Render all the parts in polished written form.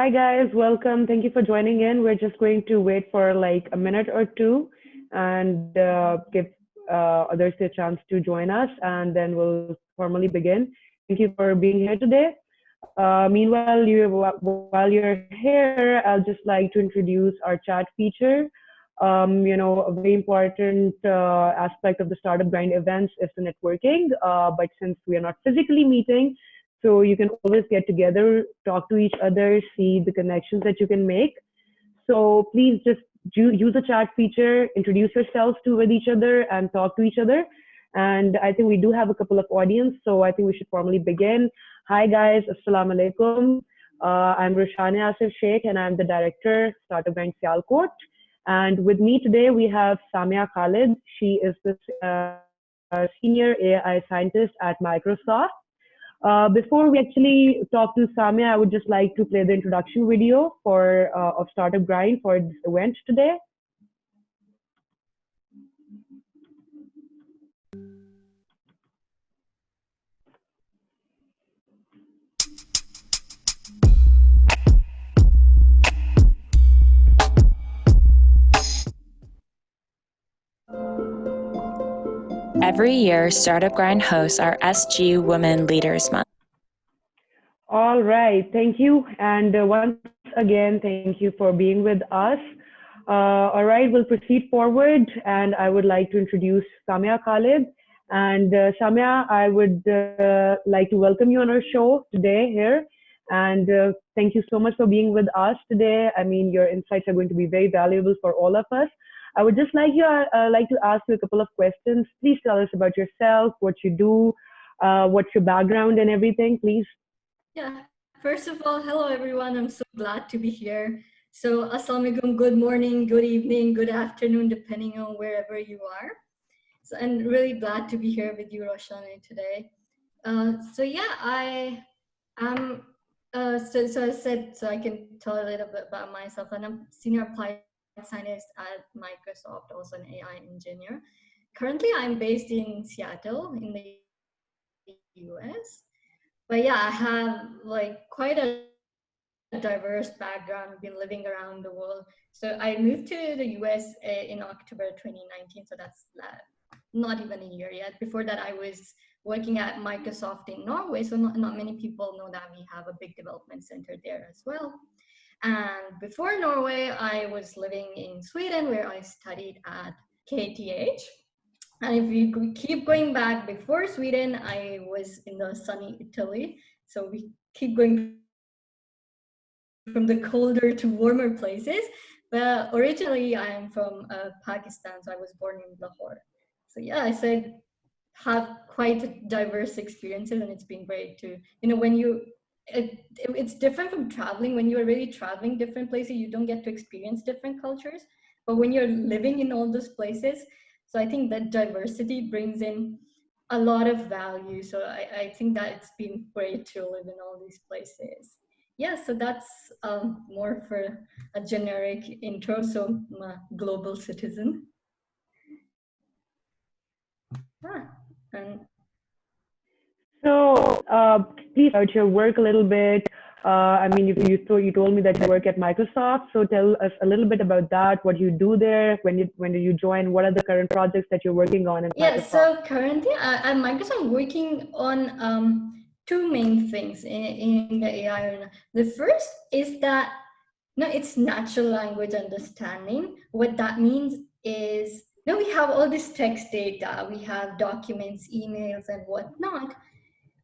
Hi guys, welcome. Thank you for joining in. We're just going to wait for like a minute or two and give others a chance to join us, and then we'll formally begin. Thank you for being here today. Meanwhile, while you're here, I'll just like to introduce our chat feature. A very important aspect of the startup grind events is the networking. But since we are not physically meeting, so you can always get together, talk to each other, see the connections that you can make. So please just use the chat feature, introduce yourselves to with each other, and talk to each other. And I think we do have a couple of audience, so I think we should formally begin. Hi guys, assalamu alaikum. I'm Roshani Asif Sheikh, and I'm the director, Startup Grind Sialkot. And with me today, we have Samia Khalid. She is the senior AI scientist at Microsoft. Before we actually talk to Samia, I would just like to play the introduction video for of Startup Grind for this event today. Every year, Startup Grind hosts our SG Women Leaders Month. All right, thank you. And once again, thank you for being with us. All right, we'll proceed forward, and I would like to introduce Samia Khalid. And Samia, I would like to welcome you on our show today here. And thank you so much for being with us today. I mean, your insights are going to be very valuable for all of us. I would just like to ask you a couple of questions. Please tell us about yourself, what you do, what's your background and everything, please. Yeah, first of all, hello everyone. I'm so glad to be here. So assalamu alaikum, good morning, good evening, good afternoon, depending on wherever you are. So I'm really glad to be here with you, Roshani, today. I am, so I can tell a little bit about myself. And I'm senior applied scientist at Microsoft, also an AI engineer. Currently, I'm based in Seattle in the US. But yeah, I have like quite a diverse background. I've been living around the world. So I moved to the US in October 2019. So that's not even a year yet. Before that, I was working at Microsoft in Norway. So not many people know that we have a big development center there as well. And before Norway, I was living in Sweden where I studied at KTH. And if we keep going back before Sweden, I was in the sunny Italy. So we keep going from the colder to warmer places. But originally, I am from Pakistan, so I was born in Lahore. So yeah, I said have quite diverse experiences, and it's been great to, when it's different from traveling. When you're really traveling different places, you don't get to experience different cultures. But when you're living in all those places, so I think that diversity brings in a lot of value. So I think that it's been great to live in all these places. Yeah, so that's more for a generic intro. So I'm a global citizen. And so please about your work a little bit. I mean, you told me that you work at Microsoft. So tell us a little bit about that. What you do there? When did you join? What are the current projects that you're working on at Microsoft? So currently at Microsoft, I'm working on two main things in the AI arena. The first is that it's natural language understanding. What that means is we have all this text data, we have documents, emails, and whatnot.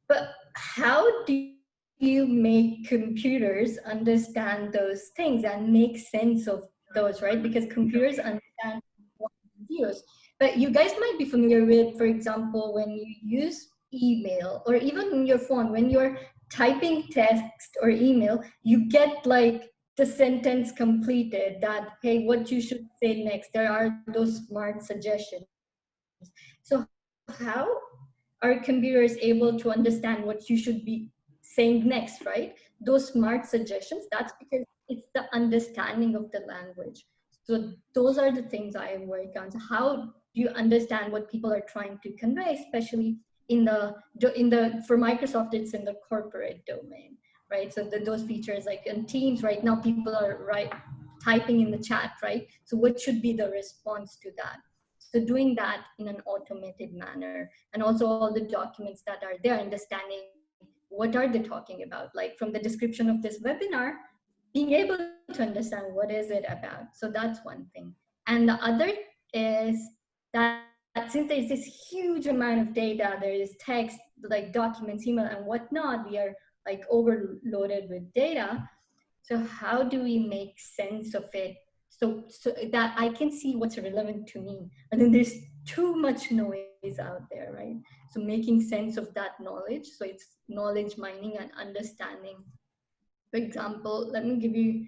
But how do you make computers understand those things and make sense of those, right? Because computers understand what you use. But you guys might be familiar with, for example, when you use email or even on your phone, when you're typing text or email, you get like the sentence completed that, hey, what you should say next. There are those smart suggestions. So how are computers able to understand what you should be saying next, right? Those smart suggestions, that's because it's the understanding of the language. So those are the things I work on. So how do you understand what people are trying to convey, especially for Microsoft, it's in the corporate domain. right? So those features, like in Teams right now, people are typing in the chat, right? So what should be the response to that? So doing that in an automated manner, and also all the documents that are there, understanding what are they talking about, like from the description of this webinar, being able to understand what is it about. So that's one thing. And the other is that since there's this huge amount of data, there is text, like documents, email, and whatnot, we are like overloaded with data. So how do we make sense of it so that I can see what's relevant to me? And then there's too much noise out there, right? So making sense of that knowledge. So it's knowledge mining and understanding. For example, let me give you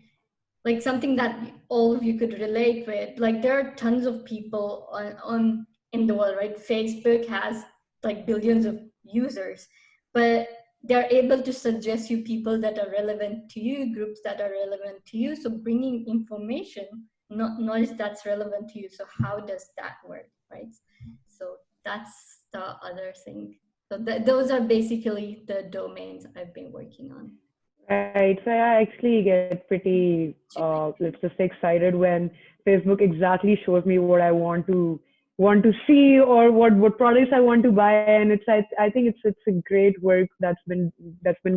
like something that all of you could relate with. Like there are tons of people on in the world, right? Facebook has like billions of users, but they're able to suggest you people that are relevant to you, groups that are relevant to you. So bringing information, knowledge that's relevant to you. So how does that work, right? So that's the other thing. So those are basically the domains I've been working on. Right. So I actually get pretty, let's just say excited when Facebook exactly shows me what I want to see or what products I want to buy. And I think it's a great work that's been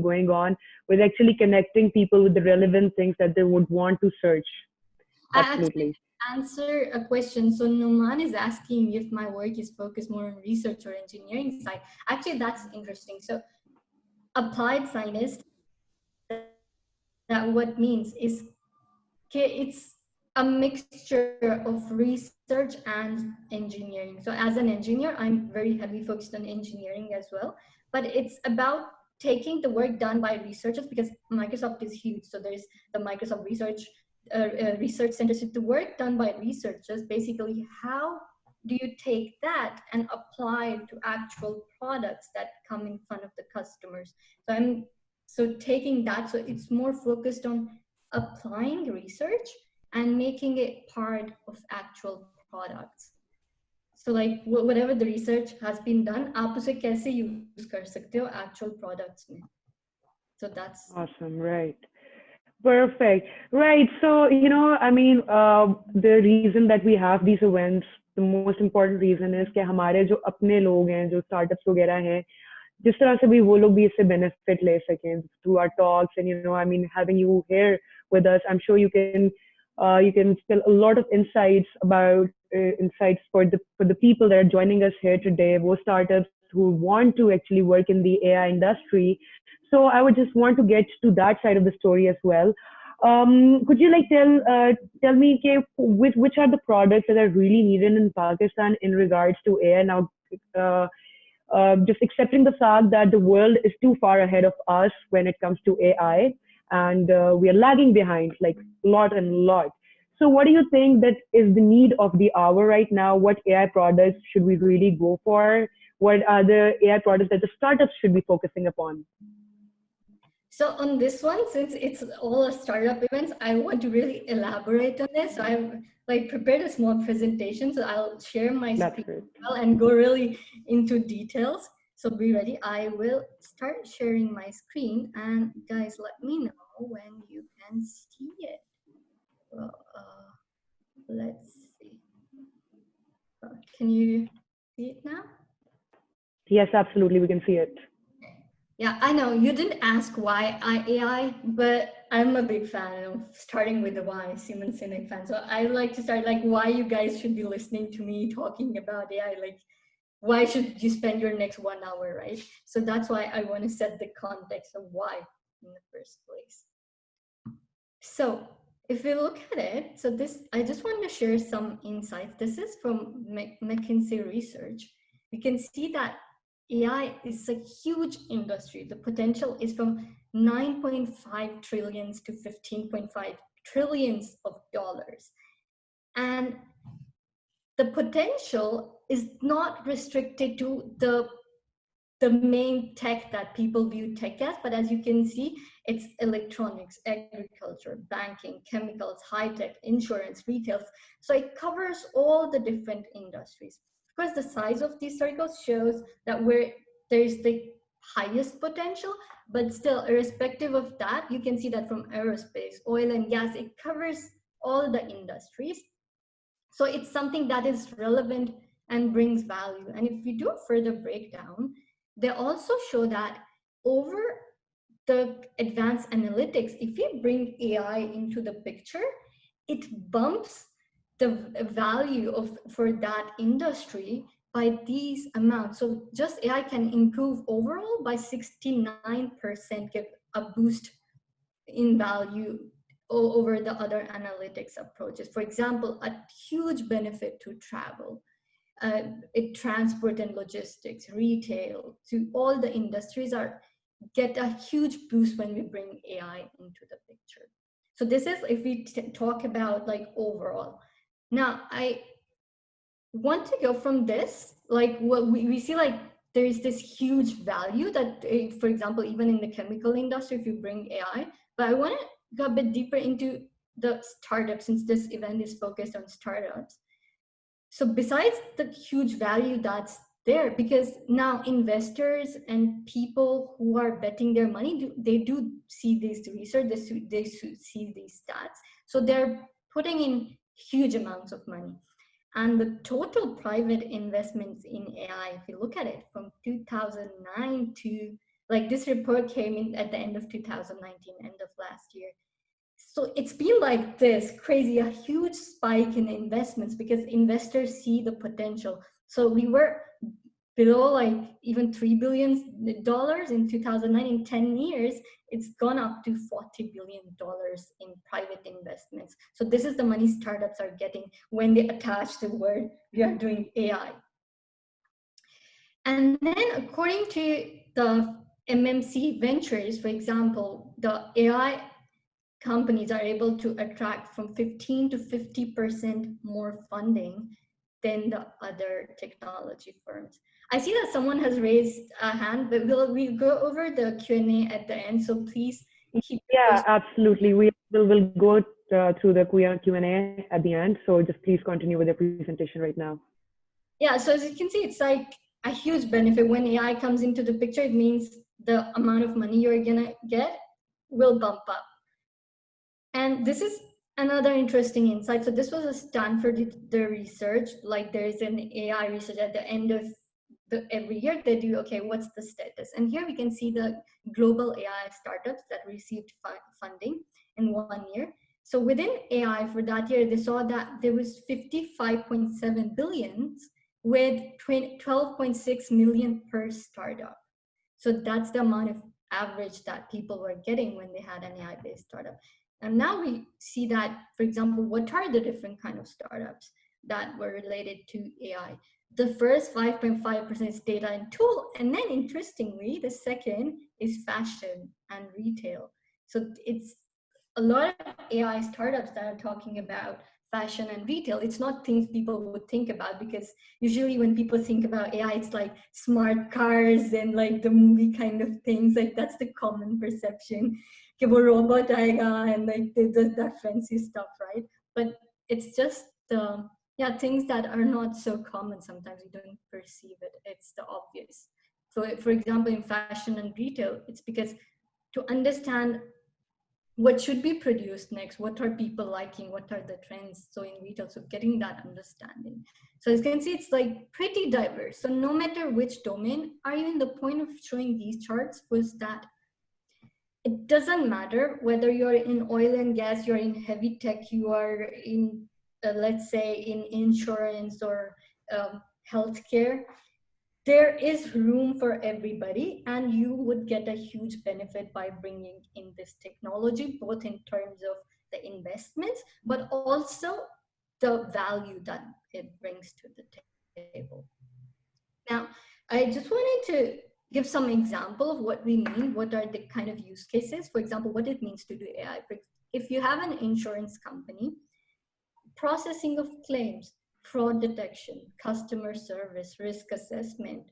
going on with actually connecting people with the relevant things that they would want to search. Absolutely. Answer a question. So Numan is asking if my work is focused more on research or engineering side. Actually, that's interesting. So applied scientist, that what means is it's a mixture of research and engineering. So as an engineer, I'm very heavily focused on engineering as well, but it's about taking the work done by researchers, because Microsoft is huge. So there's the Microsoft research centers. The work done by researchers, basically how do you take that and apply it to actual products that come in front of the customers? So taking that, so it's more focused on applying research and making it part of actual products. So like whatever the research has been done, आप उसे कैसे use कर सकते हो actual products में. So that's Awesome. Right. Perfect. Right. So, I mean, the reason that we have these events, the most important reason is कि हमारे जो अपने लोग हैं, जो startups वगैरह हैं, जिस तरह से भी वो लोग भी इससे benefit ले सकें through our talks. And, I mean, having you here with us, I'm sure you can spill a lot of insights for the people that are joining us here today, those startups who want to actually work in the AI industry. So I would just want to get to that side of the story as well. Could you tell me, okay, which are the products that are really needed in Pakistan in regards to AI now? Just accepting the fact that the world is too far ahead of us when it comes to AI, and we are lagging behind like a lot and a lot. So what do you think that is the need of the hour right now? What AI products should we really go for? What are the AI products that the startups should be focusing upon? So on this one, since it's all a startup events, I want to really elaborate on this. So I've like prepared a small presentation. So I'll share my screen and go really into details. So be ready. I will start sharing my screen, and guys, let me know when you can see it. Well, let's see. Can you see it now? Yes, absolutely. We can see it. Yeah, I know you didn't ask why AI, but I'm a big fan of starting with the why, Simon Sinek fan. So I like to start like why you guys should be listening to me talking about AI. Like, why should you spend your next 1 hour, right? So that's why I want to set the context of why in the first place. So if we look at it, so this, I just want to share some insights. This is from McKinsey research. We can see that AI is a huge industry. The potential is from 9.5 trillions to 15.5 trillions of dollars. And the potential is not restricted to the main tech that people view tech as, but as you can see, it's electronics, agriculture, banking, chemicals, high tech, insurance, retail. So it covers all the different industries. Of course, the size of these circles shows that there's the highest potential, but still, irrespective of that, you can see that from aerospace, oil and gas, it covers all the industries. So it's something that is relevant and brings value. And if we do a further breakdown, they also show that over the advanced analytics, if we bring AI into the picture, it bumps the value of for that industry by these amounts. So just AI can improve overall by 69%, give a boost in value over the other analytics approaches. For example, a huge benefit to travel, transport and logistics, retail, to all the industries are get a huge boost when we bring AI into the picture. So this is if we talk about like overall. Now I want to go from this, like what we see, like there is this huge value that, for example, even in the chemical industry, if you bring AI, but I want to go a bit deeper into the startups since this event is focused on startups. So besides the huge value that's there, because now investors and people who are betting their money, they do see this research, they see these stats. So they're putting in huge amounts of money. And the total private investments in AI, if you look at it from 2009 to, like this report came in at the end of 2019, end of last year. So it's been like this crazy, a huge spike in investments because investors see the potential. So we were below like even $3 billion in 2009. In 10 years, it's gone up to $40 billion in private investments. So this is the money startups are getting when they attach the word, we are doing AI. And then according to the MMC Ventures, for example, the AI companies are able to attract from 15 to 50% more funding than the other technology firms. I see that someone has raised a hand, but we'll go over the Q&A at the end. So please keep. Yeah, absolutely. We'll go through the Q&A at the end. So just please continue with your presentation right now. Yeah, so as you can see, it's like a huge benefit when AI comes into the picture. It means the amount of money you're gonna get will bump up. And this is another interesting insight. So this was a Stanford the research, like there's an AI research at the end of every year they do, okay, what's the status? And here we can see the global AI startups that received funding in 1 year. So within AI for that year, they saw that there was 55.7 billion with 12.6 million per startup. So that's the amount of average that people were getting when they had an AI-based startup. And now we see that, for example, what are the different kind of startups that were related to AI? The first 5.5% is data and tool. And then interestingly, the second is fashion and retail. So it's a lot of AI startups that are talking about fashion and retail. It's not things people would think about, because usually when people think about AI, it's like smart cars and like the movie kind of things. Like that's the common perception. कि वो robot आएगा and like that fancy stuff, right? But it's just the things that are not so common. Sometimes we don't perceive it. It's the obvious. So for example, in fashion and retail, it's because to understand what should be produced next, what are people liking, what are the trends, so in retail, so getting that understanding. So as you can see, it's like pretty diverse. So no matter which domain are you in, the point of showing these charts was that it doesn't matter whether you're in oil and gas, you're in heavy tech, you are in, let's say, in insurance or healthcare, there is room for everybody, and you would get a huge benefit by bringing in this technology, both in terms of the investments, but also the value that it brings to the table. Now, I just wanted to give some example of what we mean, what are the kind of use cases, for example, what it means to do AI. If you have an insurance company, processing of claims, fraud detection, customer service, risk assessment,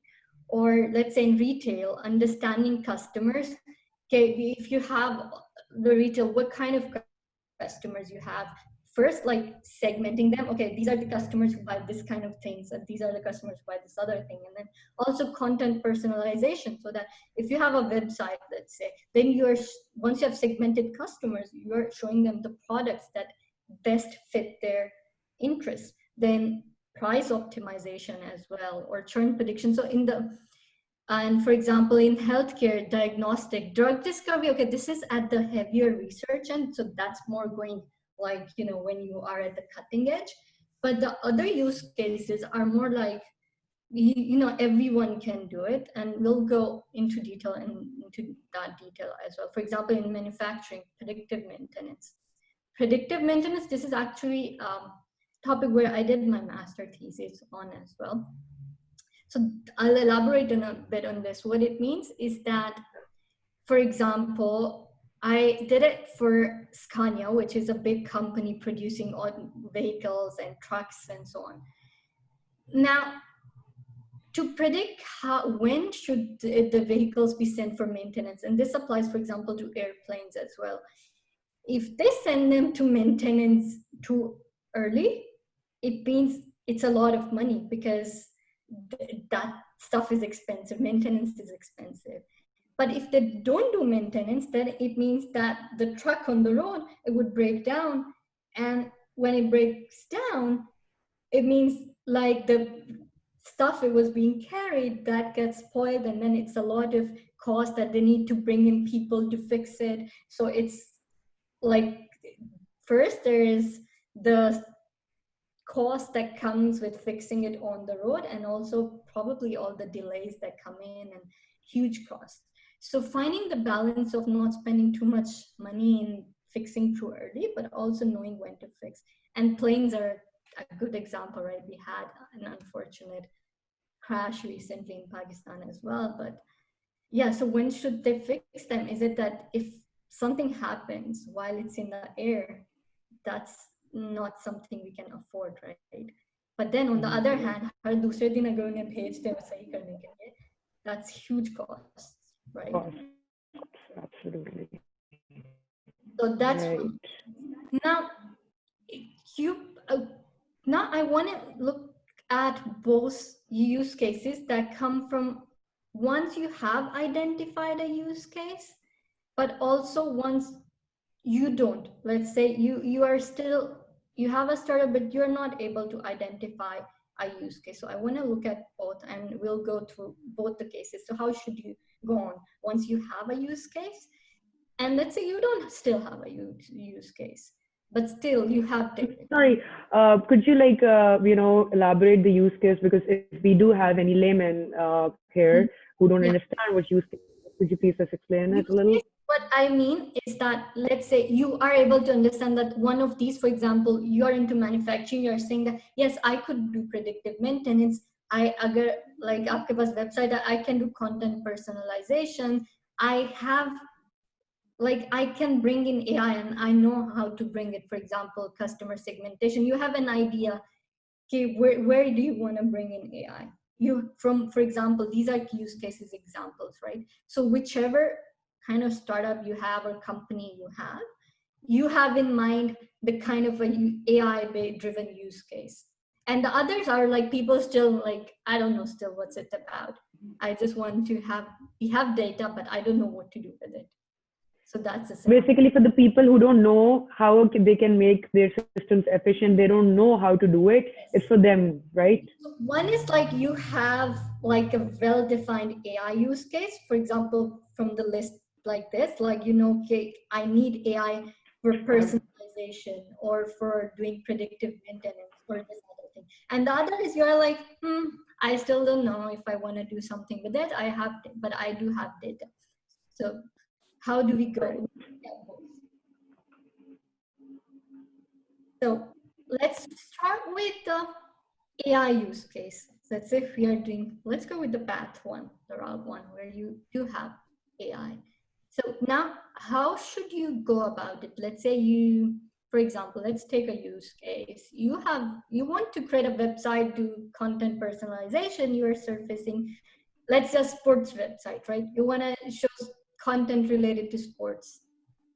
or let's say in retail, understanding customers. Okay, if you have the retail, what kind of customers you have, first like segmenting them. Okay, these are the customers who buy this kind of things, and these are the customers who buy this other thing. And then also content personalization, so that if you have a website, let's say, then once you have segmented customers, you're showing them the products that best fit their interests. Then price optimization as well, or churn prediction. So and for example, in healthcare, diagnostic, drug discovery, okay, this is at the heavier research end, so that's more going like, when you are at the cutting edge. But the other use cases are more like, everyone can do it, and we'll go into detail into that detail as well. For example, in manufacturing, predictive maintenance. Predictive maintenance, this is actually a topic where I did my master thesis on as well. So I'll elaborate a bit on this. What it means is that, for example, I did it for Scania, which is a big company producing vehicles and trucks and so on. Now, to predict when should the vehicles be sent for maintenance, and this applies, for example, to airplanes as well. If they send them to maintenance too early, it means it's a lot of money, because that stuff is expensive. Maintenance is expensive. But if they don't do maintenance, then it means that the truck on the road, it would break down. And when it breaks down, it means like the stuff it was being carried, that gets spoiled, and then it's a lot of cost that they need to bring in people to fix it. So it's like, first there is the cost that comes with fixing it on the road, and also probably all the delays that come in and huge costs. So finding the balance of not spending too much money in fixing too early, but also knowing when to fix. And planes are a good example, right? We had an unfortunate crash recently in Pakistan as well. But yeah, so when should they fix them? Is it that if something happens while it's in the air, that's not something we can afford, right? But then on the other hand, हर दूसरे दिन अगर उन्हें भेजते हैं सही करने के लिए, that's huge costs, right? Absolutely. So that's right. Now now I want to look at both use cases that come from once you have identified a use case, but also once you don't. Let's say you have a startup, but you're not able to identify a use case. So I want to look at both, and we'll go through both the cases. So how should you go on once you have a use case? And let's say you don't still have a use case, but still you have to. Sorry, could you elaborate the use case? Because if we do have any laymen here who don't understand what use case is, could you please just explain it a little? What I mean is that, let's say you are able to understand that one of these, for example, you're into manufacturing, you're saying that, yes, I could do predictive maintenance. Agar like aapke paas website, I can do content personalization. I can bring in AI, and I know how to bring it. For example, customer segmentation. You have an idea, okay, where do you want to bring in AI? For example, these are use cases examples, right? So whichever kind of startup you have or company you have in mind the kind of a AI-driven use case. And the others are like people still like, I don't know still what's it about. I just want to have data, but I don't know what to do with it. So that's the same. Basically, for the people who don't know how they can make their systems efficient, they don't know how to do it. It's for them, right? One is like you have like a well-defined AI use case, for example, from the list like this, like, okay, I need AI for personalization or for doing predictive maintenance or this other thing. And the other is you're like, I still don't know if I want to do something with it. But I do have data. So how do we go? So let's start with the AI use case. Let's say let's go with the path one, the route one, where you do have AI. So now, how should you go about it? Let's say for example, let's take a use case. You want to create a website, do content personalization, you are surfacing, let's say a sports website, right? You want to show content related to sports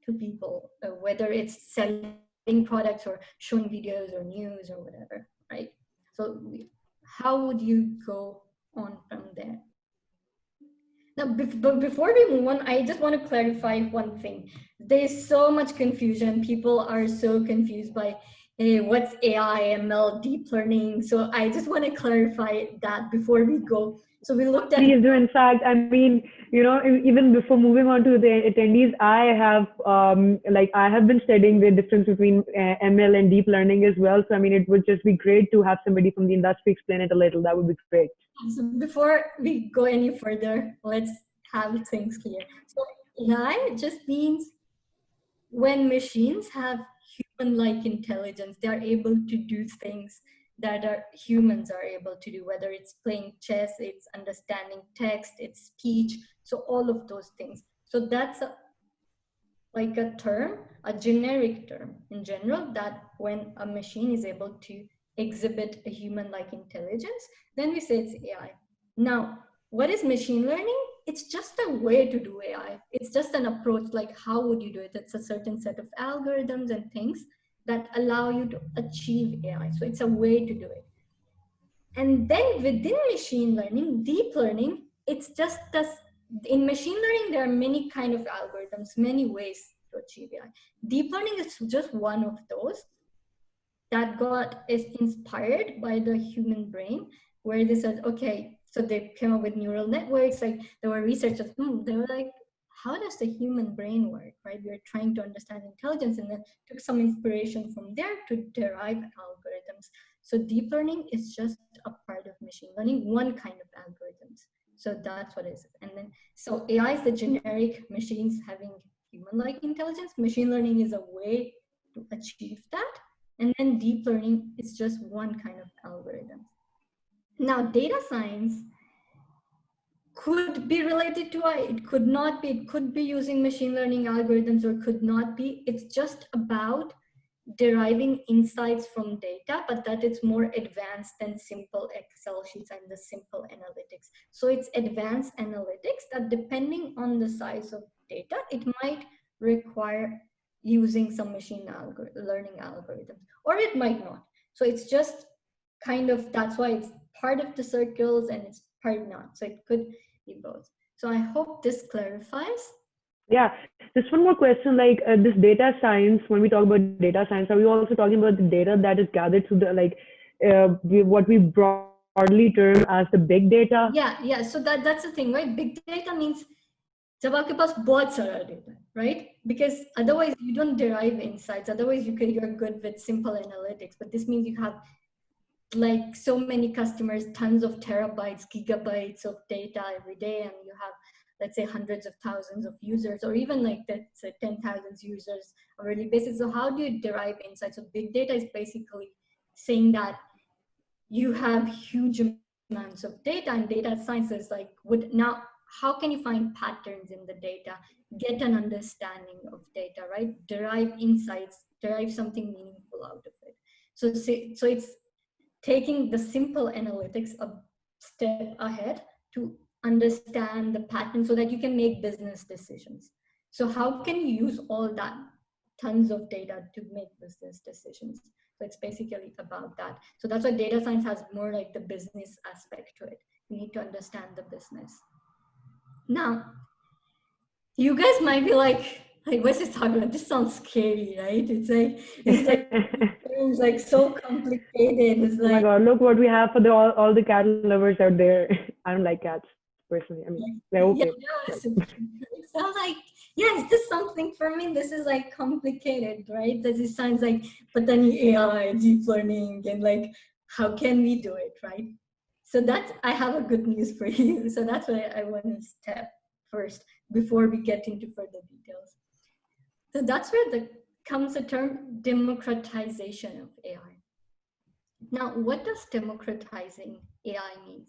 to people, whether it's selling products or showing videos or news or whatever, right? So how would you go on from there? Now, but before we move on, I just want to clarify one thing. There's so much confusion. People are so confused by, hey, what's AI, ML, deep learning. So I just want to clarify that before we go. So we looked at. Please do. In fact, I mean, even before moving on to the attendees, I have been studying the difference between ML and deep learning as well. So I mean, it would just be great to have somebody from the industry explain it a little. That would be great. So before we go any further, let's have things clear. So AI just means when machines have human-like intelligence, they are able to do things that humans are able to do, whether it's playing chess, it's understanding text, it's speech, so all of those things. So that's like a term, a generic term in general, that when a machine is able to exhibit a human-like intelligence, then we say it's AI. Now, what is machine learning? It's just a way to do AI. It's just an approach, like how would you do it? It's a certain set of algorithms and things that allow you to achieve AI. So it's a way to do it. And then within machine learning, deep learning, it's just in machine learning, there are many kind of algorithms, many ways to achieve AI. Deep learning is just one of those that is inspired by the human brain, where they said, okay, so they came up with neural networks. Like there were researchers, they were like, how does the human brain work, right? We're trying to understand intelligence, and then took some inspiration from there to derive algorithms. So deep learning is just a part of machine learning, one kind of algorithms. So that's what it is. And then, so AI is the generic machines having human-like intelligence. Machine learning is a way to achieve that. And then deep learning is just one kind of algorithm. Now, data science could be related to AI. It could not be. It could be using machine learning algorithms or could not be. It's just about deriving insights from data, but that it's more advanced than simple Excel sheets and the simple analytics. So it's advanced analytics that, depending on the size of data, it might require using some machine learning algorithms, or it might not. So it's just kind of, that's why it's part of the circles and it's part not. So it could be both. So I hope this clarifies. Yeah, just one more question. Like this data science, when we talk about data science, are we also talking about the data that is gathered through the what we broadly term as the big data? Yeah. So that's the thing, right? Big data means जब आपके पास बहुत सारा data, right? Because otherwise you don't derive insights. Otherwise you're good with simple analytics. But this means you have like so many customers, tons of terabytes, gigabytes of data every day, and you have, let's say, hundreds of thousands of users, or even like that's 10,000 users on a daily basis. So how do you derive insights? So big data is basically saying that you have huge amounts of data, and data science is like, now how can you find patterns in the data, get an understanding of data, right? Derive insights, derive something meaningful out of it. So it's taking the simple analytics a step ahead to understand the pattern so that you can make business decisions. So how can you use all that tons of data to make business decisions? So it's basically about that. So that's why data science has more like the business aspect to it. You need to understand the business. Now, you guys might be like what's this talking about? This sounds scary, right? It's like so complicated. It's like, oh my God, look what we have for all the cat lovers out there. I don't like cats personally. I mean, they're okay. Yeah, it sounds like, yeah, is this something for me? This is like complicated, right? This sounds like, but then AI, deep learning, and like, how can we do it, right? So I have a good news for you. So that's why I want to step first before we get into further details. So that's where comes the term democratization of AI. Now, what does democratizing AI mean?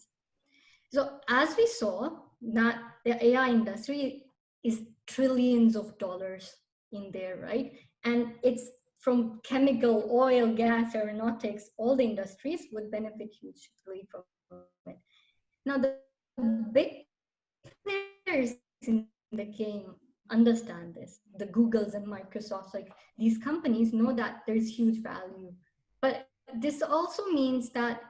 So as we saw, that the AI industry is trillions of dollars in there, right? And it's from chemical, oil, gas, aeronautics, all the industries would benefit hugely from it. Now, the big players in the game understand this. The Googles and Microsofts, like these companies know that there's huge value. But this also means that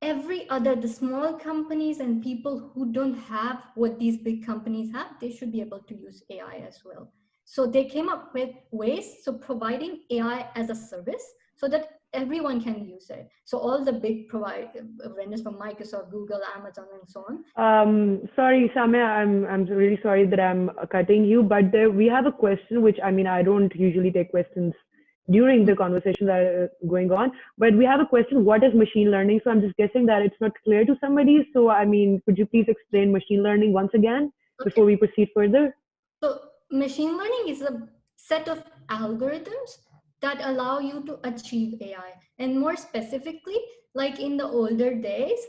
the small companies and people who don't have what these big companies have, they should be able to use AI as well. So they came up with ways, so providing AI as a service so that everyone can use it. So all the big vendors from Microsoft, Google, Amazon, and so on. Sorry, Samia, I'm really sorry that I'm cutting you, but we have a question, which I mean, I don't usually take questions during the conversation that are going on, but we have a question: what is machine learning? So I'm just guessing that it's not clear to somebody. So I mean, could you please explain machine learning once again before we proceed further? So machine learning is a set of algorithms that allow you to achieve AI. And more specifically, like in the older days,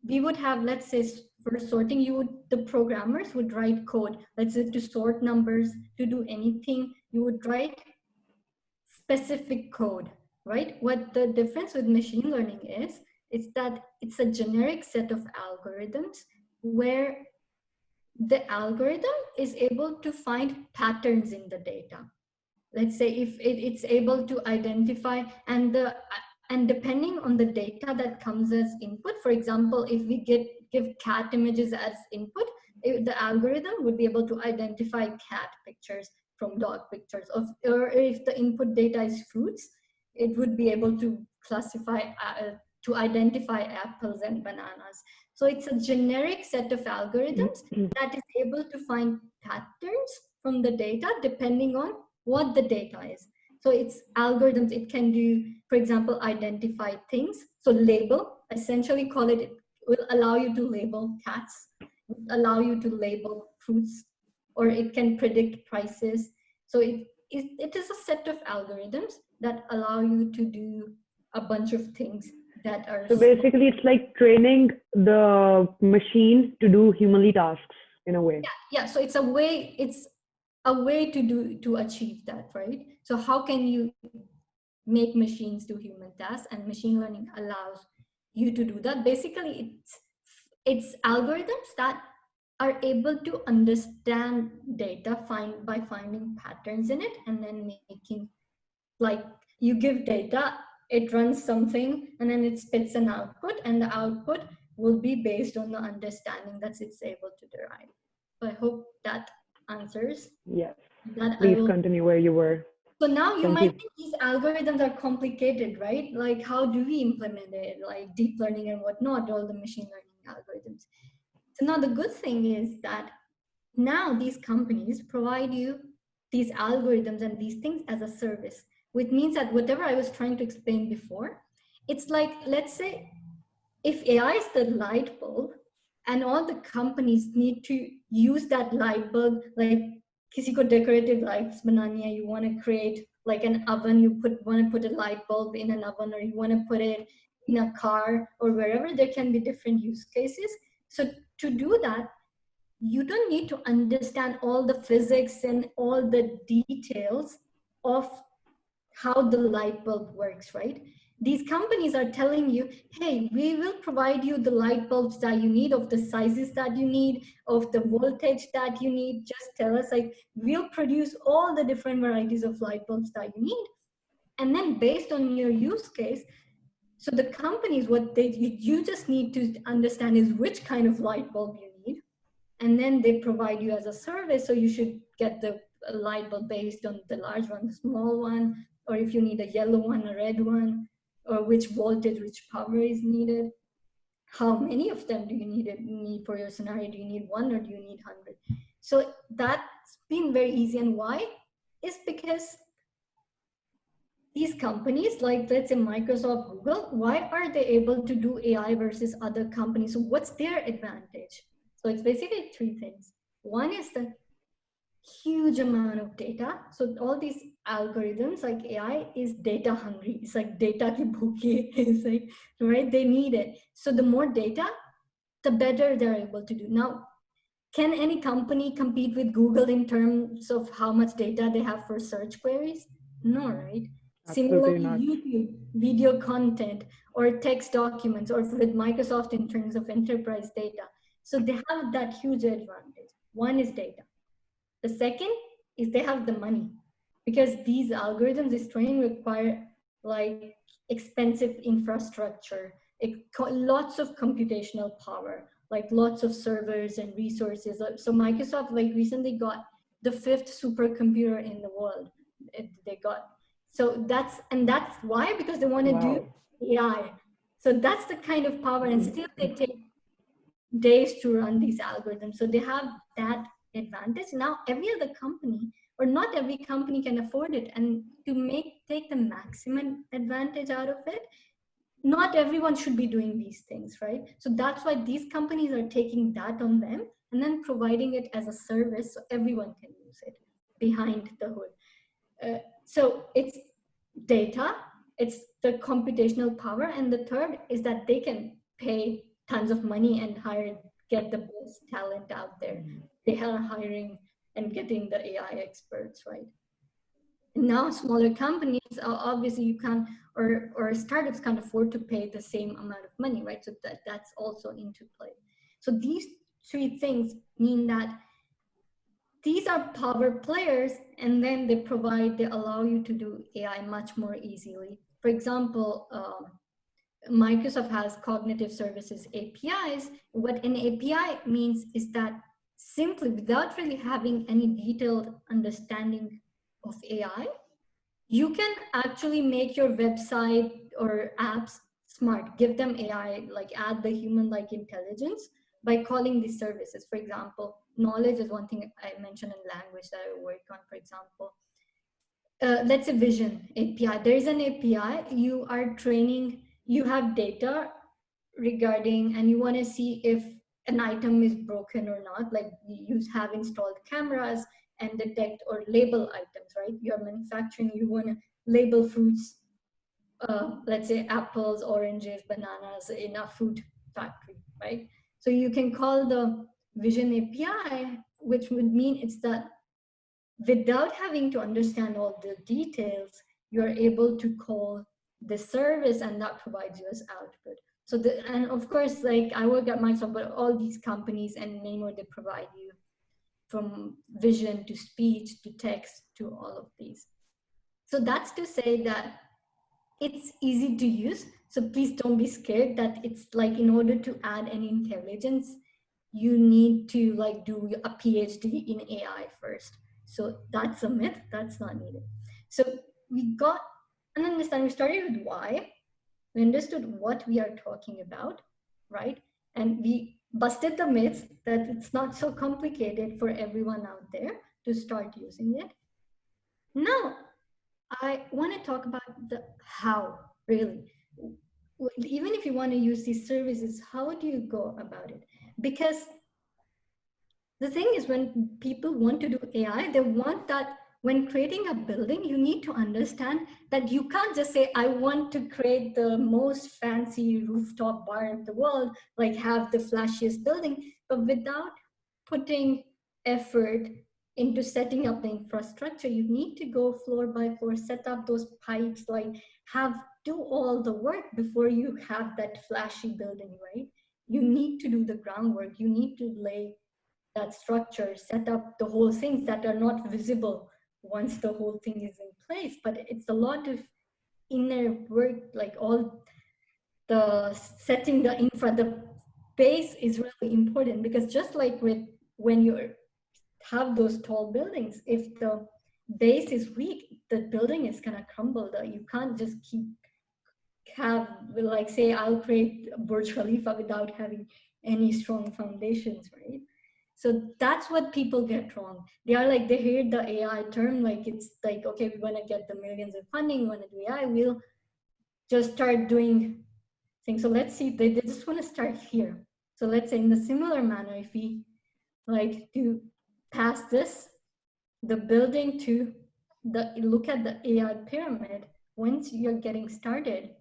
we would have, let's say, for sorting, the programmers would write code, let's say to sort numbers, to do anything, you would write specific code, right? What the difference with machine learning is that it's a generic set of algorithms where the algorithm is able to find patterns in the data. Let's say if it's able to identify, and depending on the data that comes as input, for example, if we give cat images as input, the algorithm would be able to identify cat pictures from dog pictures, or if the input data is fruits, it would be able to classify to identify apples and bananas. So it's a generic set of algorithms that is able to find patterns from the data depending on what the data is. So it's algorithms, it can do, for example, identify things. So label, essentially call it will allow you to label cats, allow you to label fruits, or it can predict prices. So it is a set of algorithms that allow you to do a bunch of things that are. So basically, it's like training the machine to do humanly tasks in a way. Yeah. So it's a way to achieve that, right? So how can you make machines do human tasks, and machine learning allows you to do that. Basically, it's algorithms that are able to understand data by finding patterns in it, and then making, like, you give data, it runs something, and then it spits an output, and the output will be based on the understanding that it's able to derive. So I hope that answers. Yes. That Please continue where you were. So now you might think these algorithms are complicated, right? Like, how do we implement it? Like deep learning and whatnot, all the machine learning algorithms. So now the good thing is that now these companies provide you these algorithms and these things as a service, which means that whatever I was trying to explain before, it's like, let's say, if AI is the light bulb and all the companies need to use that light bulb, like किसी को decorative lights बनानी है, you want to create like an oven, you want to put a light bulb in an oven, or you want to put it in a car, or wherever there can be different use cases. So to do that, you don't need to understand all the physics and all the details of how the light bulb works, right? These companies are telling you, hey, we will provide you the light bulbs that you need, of the sizes that you need, of the voltage that you need. Just tell us, like, we'll produce all the different varieties of light bulbs that you need. And then based on your use case, so the companies, you just need to understand is which kind of light bulb you need. And then they provide you as a service. So you should get the light bulb based on the large one, the small one, or if you need a yellow one, a red one, or which voltage, which power is needed. How many of them do you need for your scenario? Do you need one, or do you need 100? So that's been very easy. And why? Is because these companies, like let's say Microsoft, Google, why are they able to do AI versus other companies? So what's their advantage? So it's basically three things. One is the huge amount of data. So all these algorithms, like AI, is data hungry. It's like data ki bhooki. It's like, right? They need it. So the more data, the better they're able to do. Now, can any company compete with Google in terms of how much data they have for search queries? No, right? Similarly, YouTube, video content, or text documents, or with Microsoft in terms of enterprise data. So they have that huge advantage. One is data. The second is they have the money, because these algorithms, this training require like expensive infrastructure, lots of computational power, like lots of servers and resources. So Microsoft like recently got the 5th supercomputer in the world. They got, so that's why, because they want to do Wow. AI. So that's the kind of power, and still they take days to run these algorithms. So they have that advantage. Now every other company, or not every company, can afford it, and to take the maximum advantage out of it, not everyone should be doing these things, right? So that's why these companies are taking that on them and then providing it as a service so everyone can use it behind the hood. So it's data, it's the computational power, and the third is that they can pay tons of money and get the best talent out there. They are hiring and getting the AI experts, right? Now smaller companies, obviously you can't, or startups can't afford to pay the same amount of money, right? So that's also into play. So these three things mean that these are power players, and then they allow you to do AI much more easily. For example, Microsoft has cognitive services APIs. What an API means is that simply, without really having any detailed understanding of AI, you can actually make your website or apps smart, give them AI, like add the human-like intelligence by calling these services. For example, knowledge is one thing I mentioned in language that I work on, for example. Let's say vision API. There is an API, you are training, you have data regarding, and you want to see if an item is broken or not, like you have installed cameras and detect or label items, right? You're manufacturing, you want to label fruits, let's say apples, oranges, bananas in a fruit factory, right? So you can call the vision API, which would mean it's that without having to understand all the details, you're able to call the service, and that provides you as output. So and of course, like I work at Microsoft, but all these companies and many more, they provide you from vision to speech to text to all of these. So that's to say that it's easy to use. So please don't be scared that it's like, in order to add any intelligence, you need to like do a PhD in AI first. So that's a myth, that's not needed. So we got an understanding, we started with why, we understood what we are talking about, right? And we busted the myths that it's not so complicated for everyone out there to start using it. Now, I want to talk about the how, really. Even if you want to use these services, how do you go about it? Because the thing is, when people want to do AI, they want that when creating a building, you need to understand that you can't just say, I want to create the most fancy rooftop bar in the world, like have the flashiest building, but without putting effort into setting up the infrastructure, you need to go floor by floor, set up those pipes, like do all the work before you have that flashy building, right? You need to do the groundwork. You need to lay that structure, set up the whole things that are not visible once the whole thing is in place. But it's a lot of inner work, like all the setting the infra, the base is really important, because just like with when you have those tall buildings, if the base is weak, the building is gonna crumble. You can't just like say I'll create Burj Khalifa without having any strong foundations, right? So that's what people get wrong. They are like, they hear the AI term, like it's like, okay, we're gonna get the millions of funding, we're gonna do AI, we'll just start doing things. So let's see, they just wanna start here. So let's say in the similar manner, if we like to pass this, the building to look at the AI pyramid, once you're getting started,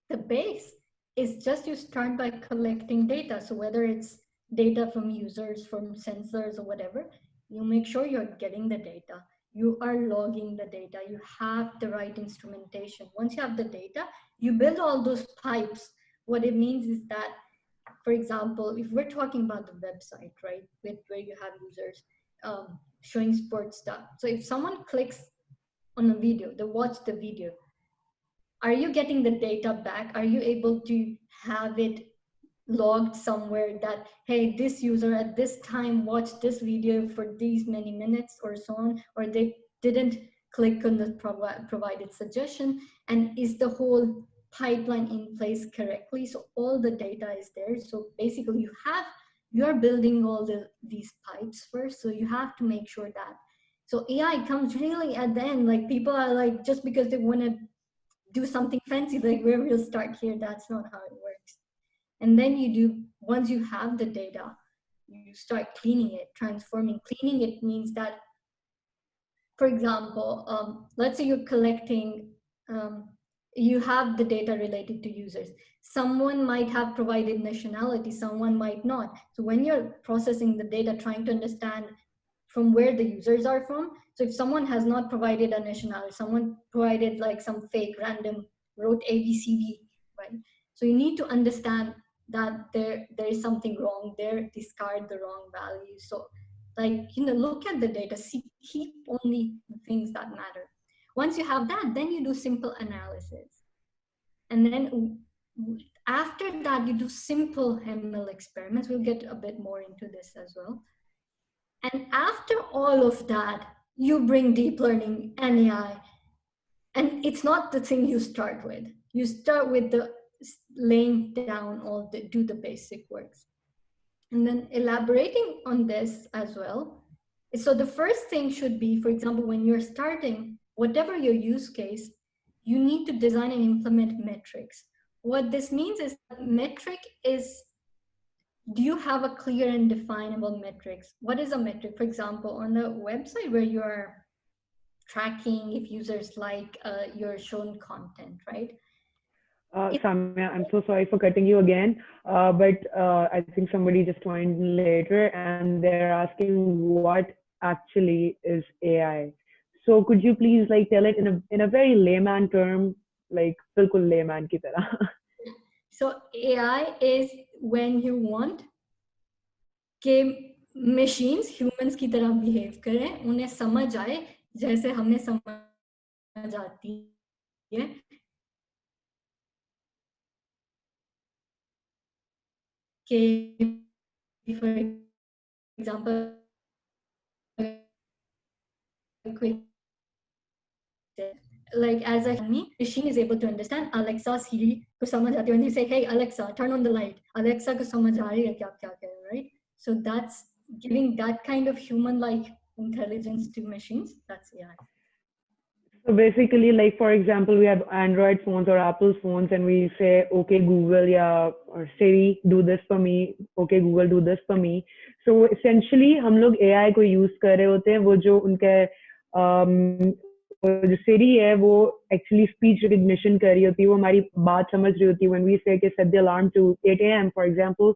the base is just you start by collecting data. So whether it's data from users, from sensors or whatever, you make sure you're getting the data. You are logging the data. You have the right instrumentation. Once you have the data, you build all those pipes. What it means is that, for example, if we're talking about the website, right, where you have users, showing sports stuff. So if someone clicks on a video, they watch the video, are you getting the data back? Are you able to have it logged somewhere that, hey, this user at this time watched this video for these many minutes or so on, or they didn't click on the provided suggestion, and is the whole pipeline in place correctly? So all the data is there. So basically you are building all these pipes first, so you have to make sure that. So AI comes really at the end. Like people are like, just because they want to do something fancy, like where we'll start here, that's not how it works. And then once you have the data, you start cleaning it, transforming. Cleaning it means that, for example, let's say you're collecting, you have the data related to users. Someone might have provided nationality, someone might not. So when you're processing the data, trying to understand from where the users are from. So if someone has not provided a nationality, someone provided like some fake random, wrote ABCD, right? So you need to understand that there is something wrong there, discard the wrong value. So like, look at the data, keep only the things that matter. Once you have that, then you do simple analysis. And then after that, you do simple ML experiments. We'll get a bit more into this as well. And after all of that, you bring deep learning and AI. And it's not the thing you start with. You start with the laying down do the basic works. And then elaborating on this as well. So the first thing should be, for example, when you're starting, whatever your use case, you need to design and implement metrics. What this means is metric is, do you have a clear and definable metrics? What is a metric? For example, on the website where you are tracking if users like your shown content, right? Samia, I'm so sorry for cutting you again, but I think somebody just joined later and they're asking what actually is AI. So could you please like tell it in a very layman term, like बिल्कुल layman की तरह? So AI is when you want कि machines humans की तरह behave करें, उन्हें समझ आए जैसे हमें समझ आती है. कि for example, quick, like as a machine is able to understand Alexa, Siri को समझ आती है. When you say, hey Alexa, turn on the light, Alexa को समझ आ रही है कि आप क्या कह रहे हैं, right? So that's giving that kind of human-like intelligence to machines. That's AI. So basically, like for example, we have Android phones or Apple phones, and we say, "Okay, Google, yeah, or Siri, do this for me. Okay, Google, do this for me." So essentially, हम लोग AI को use कर रहे होते हैं. वो जो उनके जो Siri है, वो actually speech recognition कर रही होती है. वो हमारी बात समझ रही होती है. When we say कि set the alarm to 8 a.m. for example,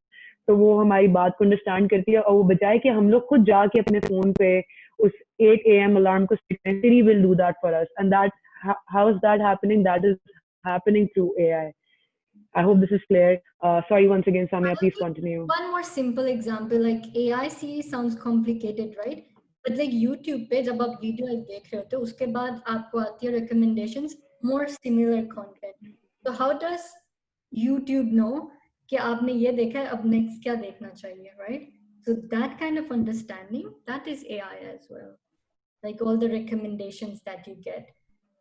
तो वो हमारी बात को understand करती है और वो बजाय कि हम लोग खुद जाके अपने phone पे उस 8 a.m. alarm को set करें, Siri will do that for us. And how is that happening? That is happening through AI. I hope this is clear. Sorry once again, Samia, please continue. One more simple example, like AI Siri sounds complicated, right? But like YouTube पे जब आप video देख रहे होते हो उसके बाद आपको आती है recommendations more similar content. So how does YouTube know कि आपने ये देखा है अब next क्या देखना चाहिए, right? So that kind of understanding, that is AI as well. Like all the recommendations that you get,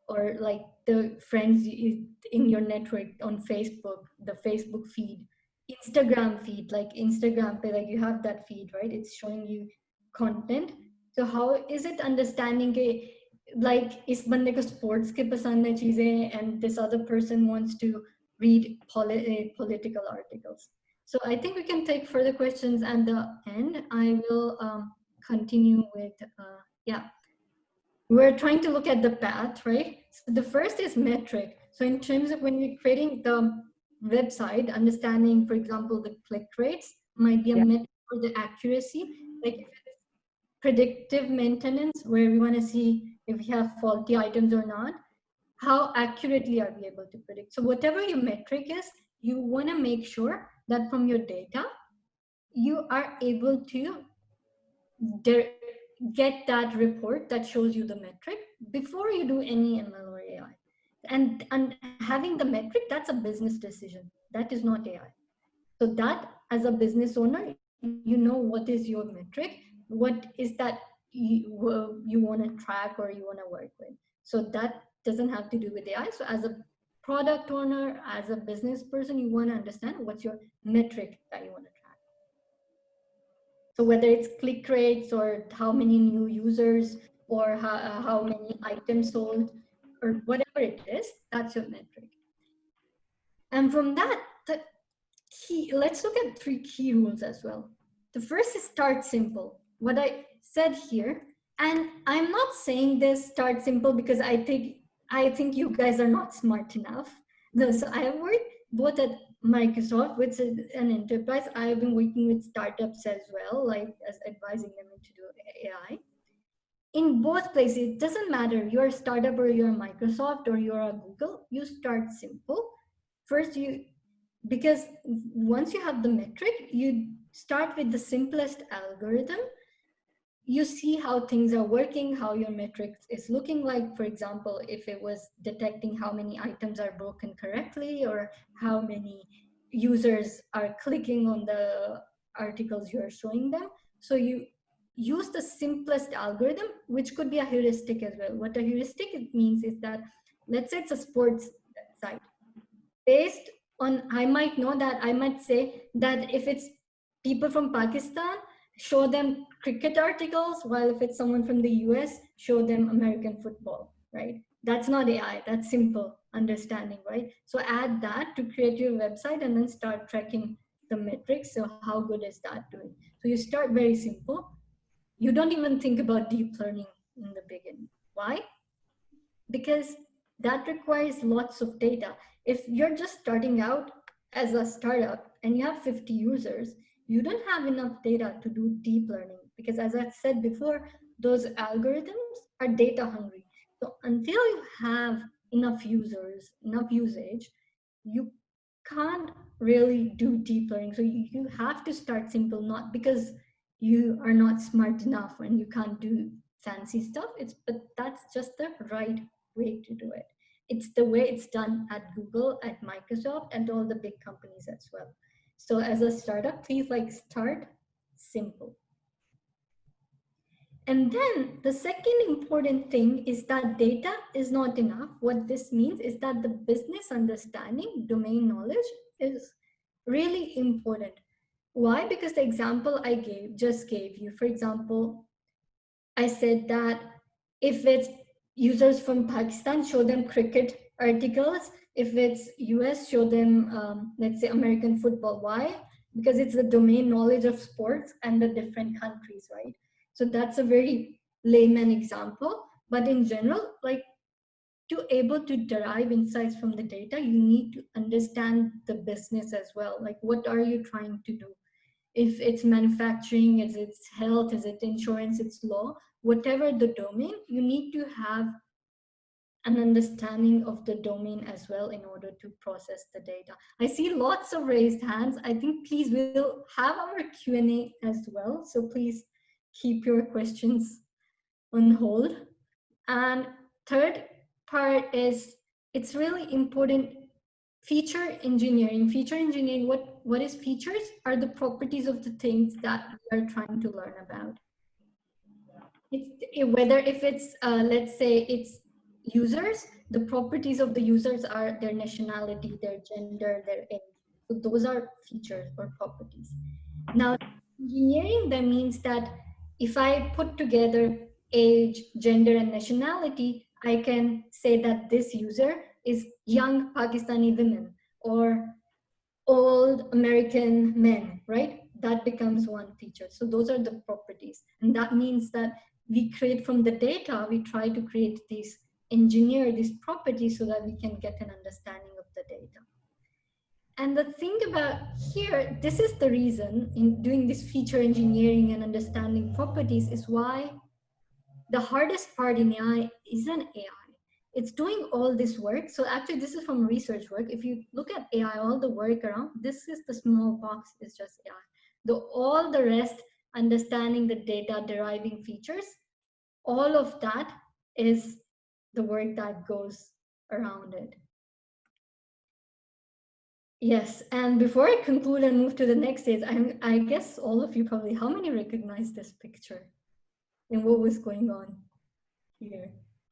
or like the friends in your network on Facebook, the Facebook feed, Instagram feed, like Instagram पे, like you have that feed, right? It's showing you content. So how is it understanding के like इस बंदे को sports के पसंद है चीजें and this other person wants to read political articles. So I think we can take further questions at the end. I will continue with yeah. We're trying to look at the path, right? So the first is metric. So in terms of when you're creating the website, understanding, for example, the click rates might be a metric for the accuracy. Like if it's predictive maintenance, where we want to see if we have faulty items or not, how accurately are we able to predict? So whatever your metric is, you want to make sure that from your data, you are able to get that report that shows you the metric before you do any ML or AI. And having the metric, that's a business decision. That is not AI. So that as a business owner, you know what is your metric, what is that you want to track or you want to work with. So that doesn't have to do with AI. So as a product owner, as a business person, you want to understand what's your metric that you want to track. So whether it's click rates or how many new users or how many items sold or whatever it is, that's your metric. And from that, let's look at 3 key rules as well. The first is start simple. What I said here, and I'm not saying this start simple because I think you guys are not smart enough. No, so I have worked both at Microsoft, which is an enterprise. I have been working with startups as well, like as advising them to do AI. In both places, it doesn't matter you're a startup or you're a Microsoft or you're a Google, you start simple. First, because once you have the metric, you start with the simplest algorithm. You see how things are working, how your metric is looking like. For example, if it was detecting how many items are broken correctly or how many users are clicking on the articles you're showing them. So you use the simplest algorithm, which could be a heuristic as well. What a heuristic means is that, let's say it's a sports site. Based on, I might know that, I might say that if it's people from Pakistan, show them cricket articles, while if it's someone from the US, show them American football, right? That's not AI, that's simple understanding, right? So add that to create your website and then start tracking the metrics. So how good is that doing? So you start very simple. You don't even think about deep learning in the beginning. Why? Because that requires lots of data. If you're just starting out as a startup and you have 50 users, you don't have enough data to do deep learning, because as I said before, those algorithms are data hungry. So until you have enough users, enough usage, you can't really do deep learning. So you have to start simple, not because you are not smart enough and you can't do fancy stuff. But that's just the right way to do it. It's the way it's done at Google, at Microsoft, and all the big companies as well. So as a startup, please start simple. And then the second important thing is that data is not enough. What this means is that the business understanding, domain knowledge is really important. Why? Because the example I just gave you, for example, I said that if it's users from Pakistan, show them cricket articles. If it's US, show them, let's say, American football. Why? Because it's the domain knowledge of sports and the different countries, right? So that's a very layman example. But in general, to able to derive insights from the data, you need to understand the business as well. Like, what are you trying to do? If it's manufacturing, is it health, is it insurance, it's law, whatever the domain, you need to have an understanding of the domain as well in order to process the data. I see lots of raised hands. I think please we'll have our Q&A as well. So please keep your questions on hold. And third part is, it's really important, feature engineering. Feature engineering, what is features? Are the properties of the things that we are trying to learn about. Whether if it's, let's say it's users, the properties of the users are their nationality, their gender, their age. So those are features or properties. Now, engineering, that means that if I put together age, gender, and nationality, I can say that this user is young Pakistani women or old American men, right? That becomes one feature. So those are the properties. And that means that we create from the data, we try to create engineer these properties so that we can get an understanding of the data. And the thing about here, this is the reason in doing this feature engineering and understanding properties is why the hardest part in AI isn't AI. It's doing all this work. So actually this is from research work. If you look at AI, all the work around, this is the small box is just AI. All the rest, understanding the data, deriving features, all of that is the work that goes around it. Yes, and before I conclude and move to the next stage, I guess all of you probably, how many recognize this picture and what was going on here?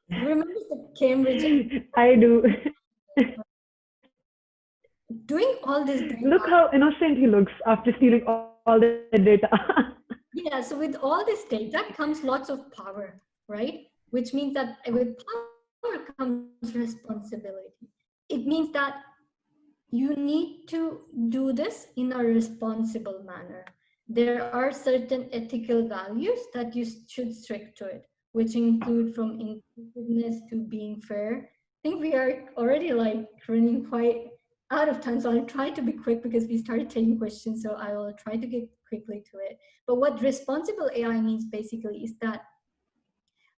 Who remembers the Cambridge? I do. Doing all this data. Look how innocent he looks after stealing all the data. Yeah, so with all this data comes lots of power, right? Which means that with power comes responsibility. It means that you need to do this in a responsible manner. There are certain ethical values that you should stick to it, which include from inclusiveness to being fair. I think we are already like running quite out of time, so I'll try to be quick because we started taking questions, so I will try to get quickly to it. But what responsible AI means basically is that,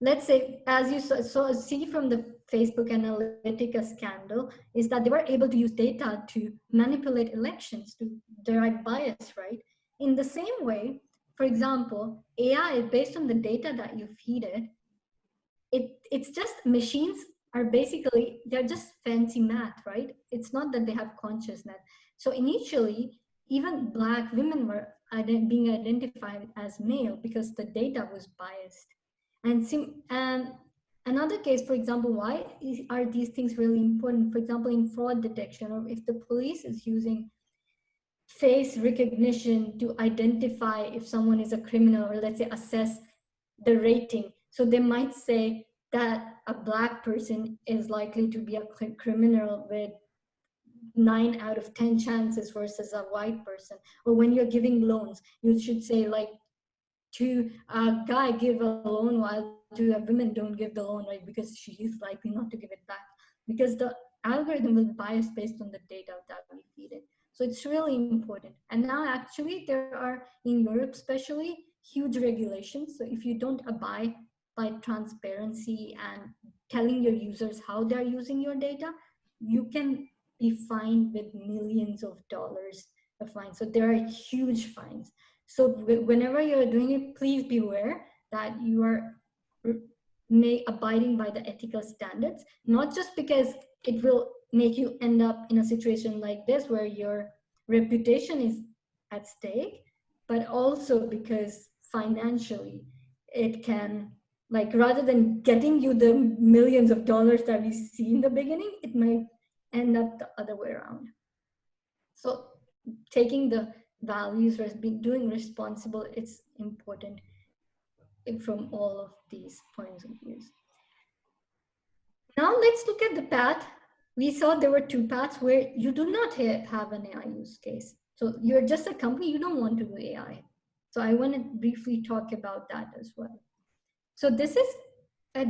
let's say, as you see from the Facebook Analytica scandal, is that they were able to use data to manipulate elections, to derive bias, right? In the same way, for example, AI, based on the data that you feed it's just machines are basically, they're just fancy math, right? It's not that they have consciousness. So initially, even Black women were being identified as male because the data was biased. And another case, for example, why are these things really important? For example, in fraud detection, or if the police is using face recognition to identify if someone is a criminal, or let's say assess the rating. So they might say that a Black person is likely to be a criminal with 9 out of 10 chances versus a white person. Or when you're giving loans, you should say like, to a guy give a loan while to a woman don't give the loan, right? Because she is likely not to give it back, because the algorithm will bias based on the data that we feed it. So it's really important. And now actually there are, in Europe especially, huge regulations. So if you don't abide by transparency and telling your users how they're using your data, you can be fined with millions of dollars of fines. So there are huge fines. So whenever you're doing it, please be aware that you are abiding by the ethical standards, not just because it will make you end up in a situation like this where your reputation is at stake, but also because financially it can, like, rather than getting you the millions of dollars that we see in the beginning, it might end up the other way around. So taking the values, doing responsible, it's important from all of these points of views. Now let's look at the path. We saw there were two paths where you do not have an AI use case. So you're just a company, you don't want to do AI. So I want to briefly talk about that as well. So this is a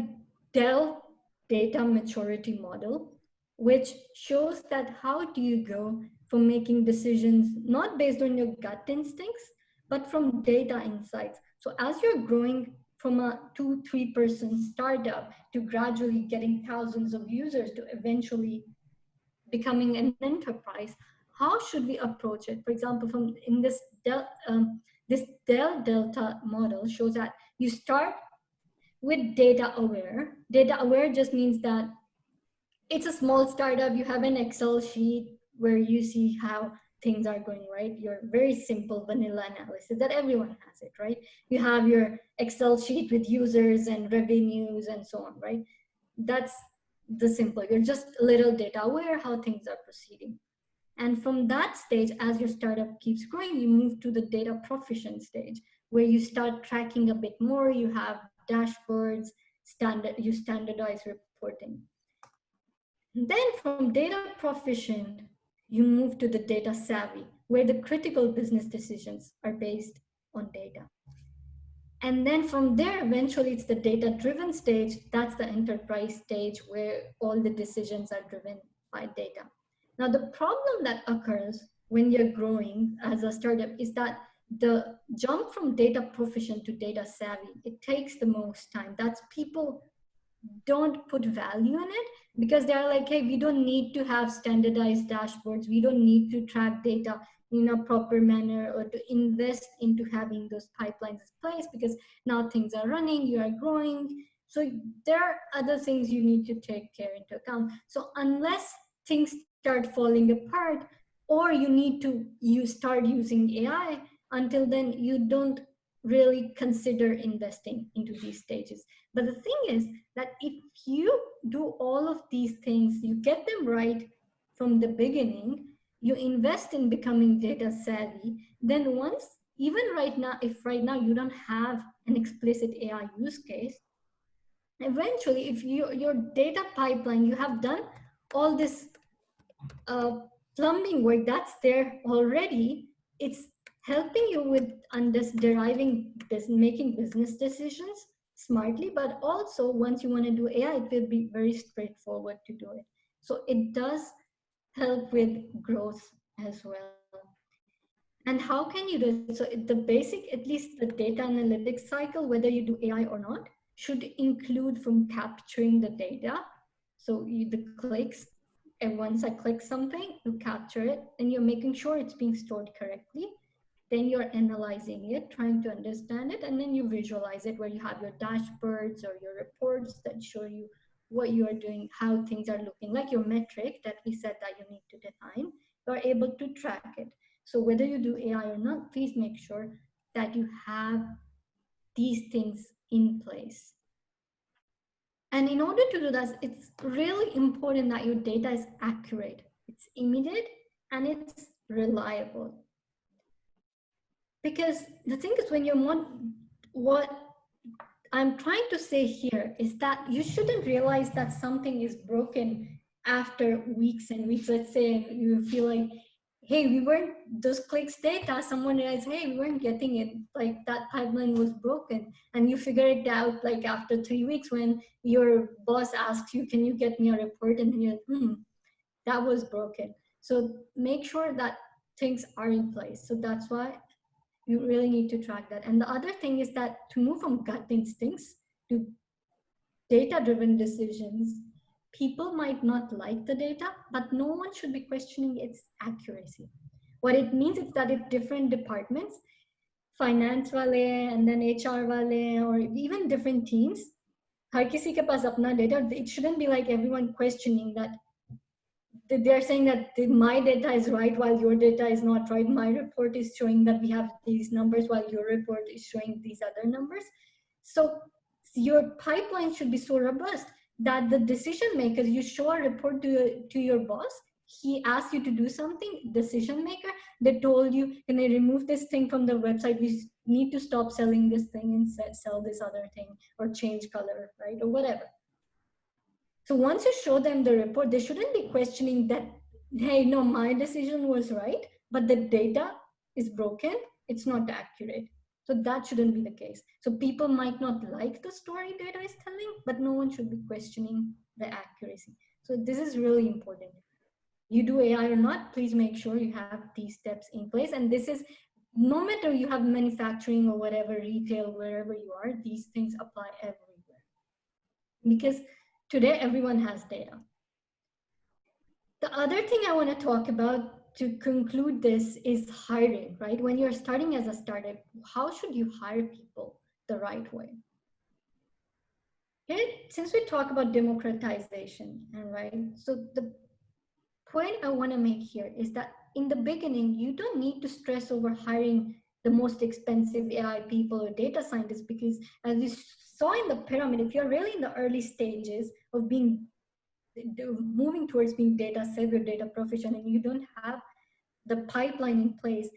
Dell data maturity model, which shows that how do you go from making decisions not based on your gut instincts, but from data insights. So as you're growing from a 2-3 person startup to gradually getting thousands of users to eventually becoming an enterprise, how should we approach it? For example, from in this Dell Delta model shows that you start with data aware. Data aware just means that it's a small startup. You have an Excel sheet where you see how things are going, right? Your very simple vanilla analysis that everyone has it, right? You have your Excel sheet with users and revenues and so on, right? That's the simple. You're just a little data aware how things are proceeding. And from that stage, as your startup keeps growing, you move to the data proficient stage, where you start tracking a bit more. You have dashboards, you standardize reporting. Then from data proficient, you move to the data savvy, where the critical business decisions are based on data. And then from there, eventually it's the data-driven stage. That's the enterprise stage where all the decisions are driven by data. Now, the problem that occurs when you're growing as a startup is that the jump from data proficient to data savvy, it takes the most time. That's people don't put value in it, because they're like, hey, we don't need to have standardized dashboards, we don't need to track data in a proper manner, or to invest into having those pipelines in place, because now things are running, you are growing. So there are other things you need to take care into account. So unless things start falling apart, or you start using AI, until then you don't really consider investing into these stages. But the thing is that if you do all of these things, you get them right from the beginning, you invest in becoming data savvy, then once, even right now, if right now you don't have an explicit AI use case, eventually, if your data pipeline, you have done all this uh, plumbing work that's there already, it's helping you with deriving this, making business decisions smartly. But also, once you want to do AI, it will be very straightforward to do it. So it does help with growth as well. And how can you do it? So the basic, at least the data analytics cycle, whether you do AI or not, should include from capturing the data. So the clicks, and once I click something, you capture it, and you're making sure it's being stored correctly. Then you're analyzing it, trying to understand it, and then you visualize it, where you have your dashboards or your reports that show you what you are doing, how things are looking, like your metric that we said that you need to define. You're able to track it. So whether you do AI or not, please make sure that you have these things in place. And in order to do that, it's really important that your data is accurate, it's immediate, and it's reliable. Because the thing is, when what I'm trying to say here is that you shouldn't realize that something is broken after weeks and weeks. Let's say you feel like, hey, we weren't, those clicks data, someone realized, hey, we weren't getting it, like that pipeline was broken. And you figure it out like after 3 weeks, when your boss asks you, can you get me a report? And then you're like, that was broken. So make sure that things are in place. So that's why you really need to track that. And the other thing is that to move from gut instincts to data-driven decisions, people might not like the data, but no one should be questioning its accuracy. What it means is that if different departments, finance wale and then HR wale, or even different teams, har kisi ke paas apna data, it shouldn't be like everyone questioning that they're saying that my data is right while your data is not right. My report is showing that we have these numbers while your report is showing these other numbers. So your pipeline should be so robust that the decision makers, you show a report to your boss, he asks you to do something, decision maker, they told you, can I remove this thing from the website? We need to stop selling this thing and sell this other thing, or change color, right? Or whatever. So once you show them the report, they shouldn't be questioning that, hey, no, my decision was right, but the data is broken, it's not accurate. So that shouldn't be the case. So people might not like the story data is telling, but no one should be questioning the accuracy. So this is really important. You do AI or not, please make sure you have these steps in place. And this is, no matter you have manufacturing or whatever, retail, wherever you are, these things apply everywhere. Because today, everyone has data. The other thing I want to talk about to conclude this is hiring, right? When you're starting as a startup, how should you hire people the right way? Okay, since we talk about democratization, right? So the point I want to make here is that in the beginning, you don't need to stress over hiring the most expensive AI people or data scientists, because as we saw in the pyramid, if you're really in the early stages of moving towards being data savvy or data proficient, and you don't have the pipeline in place,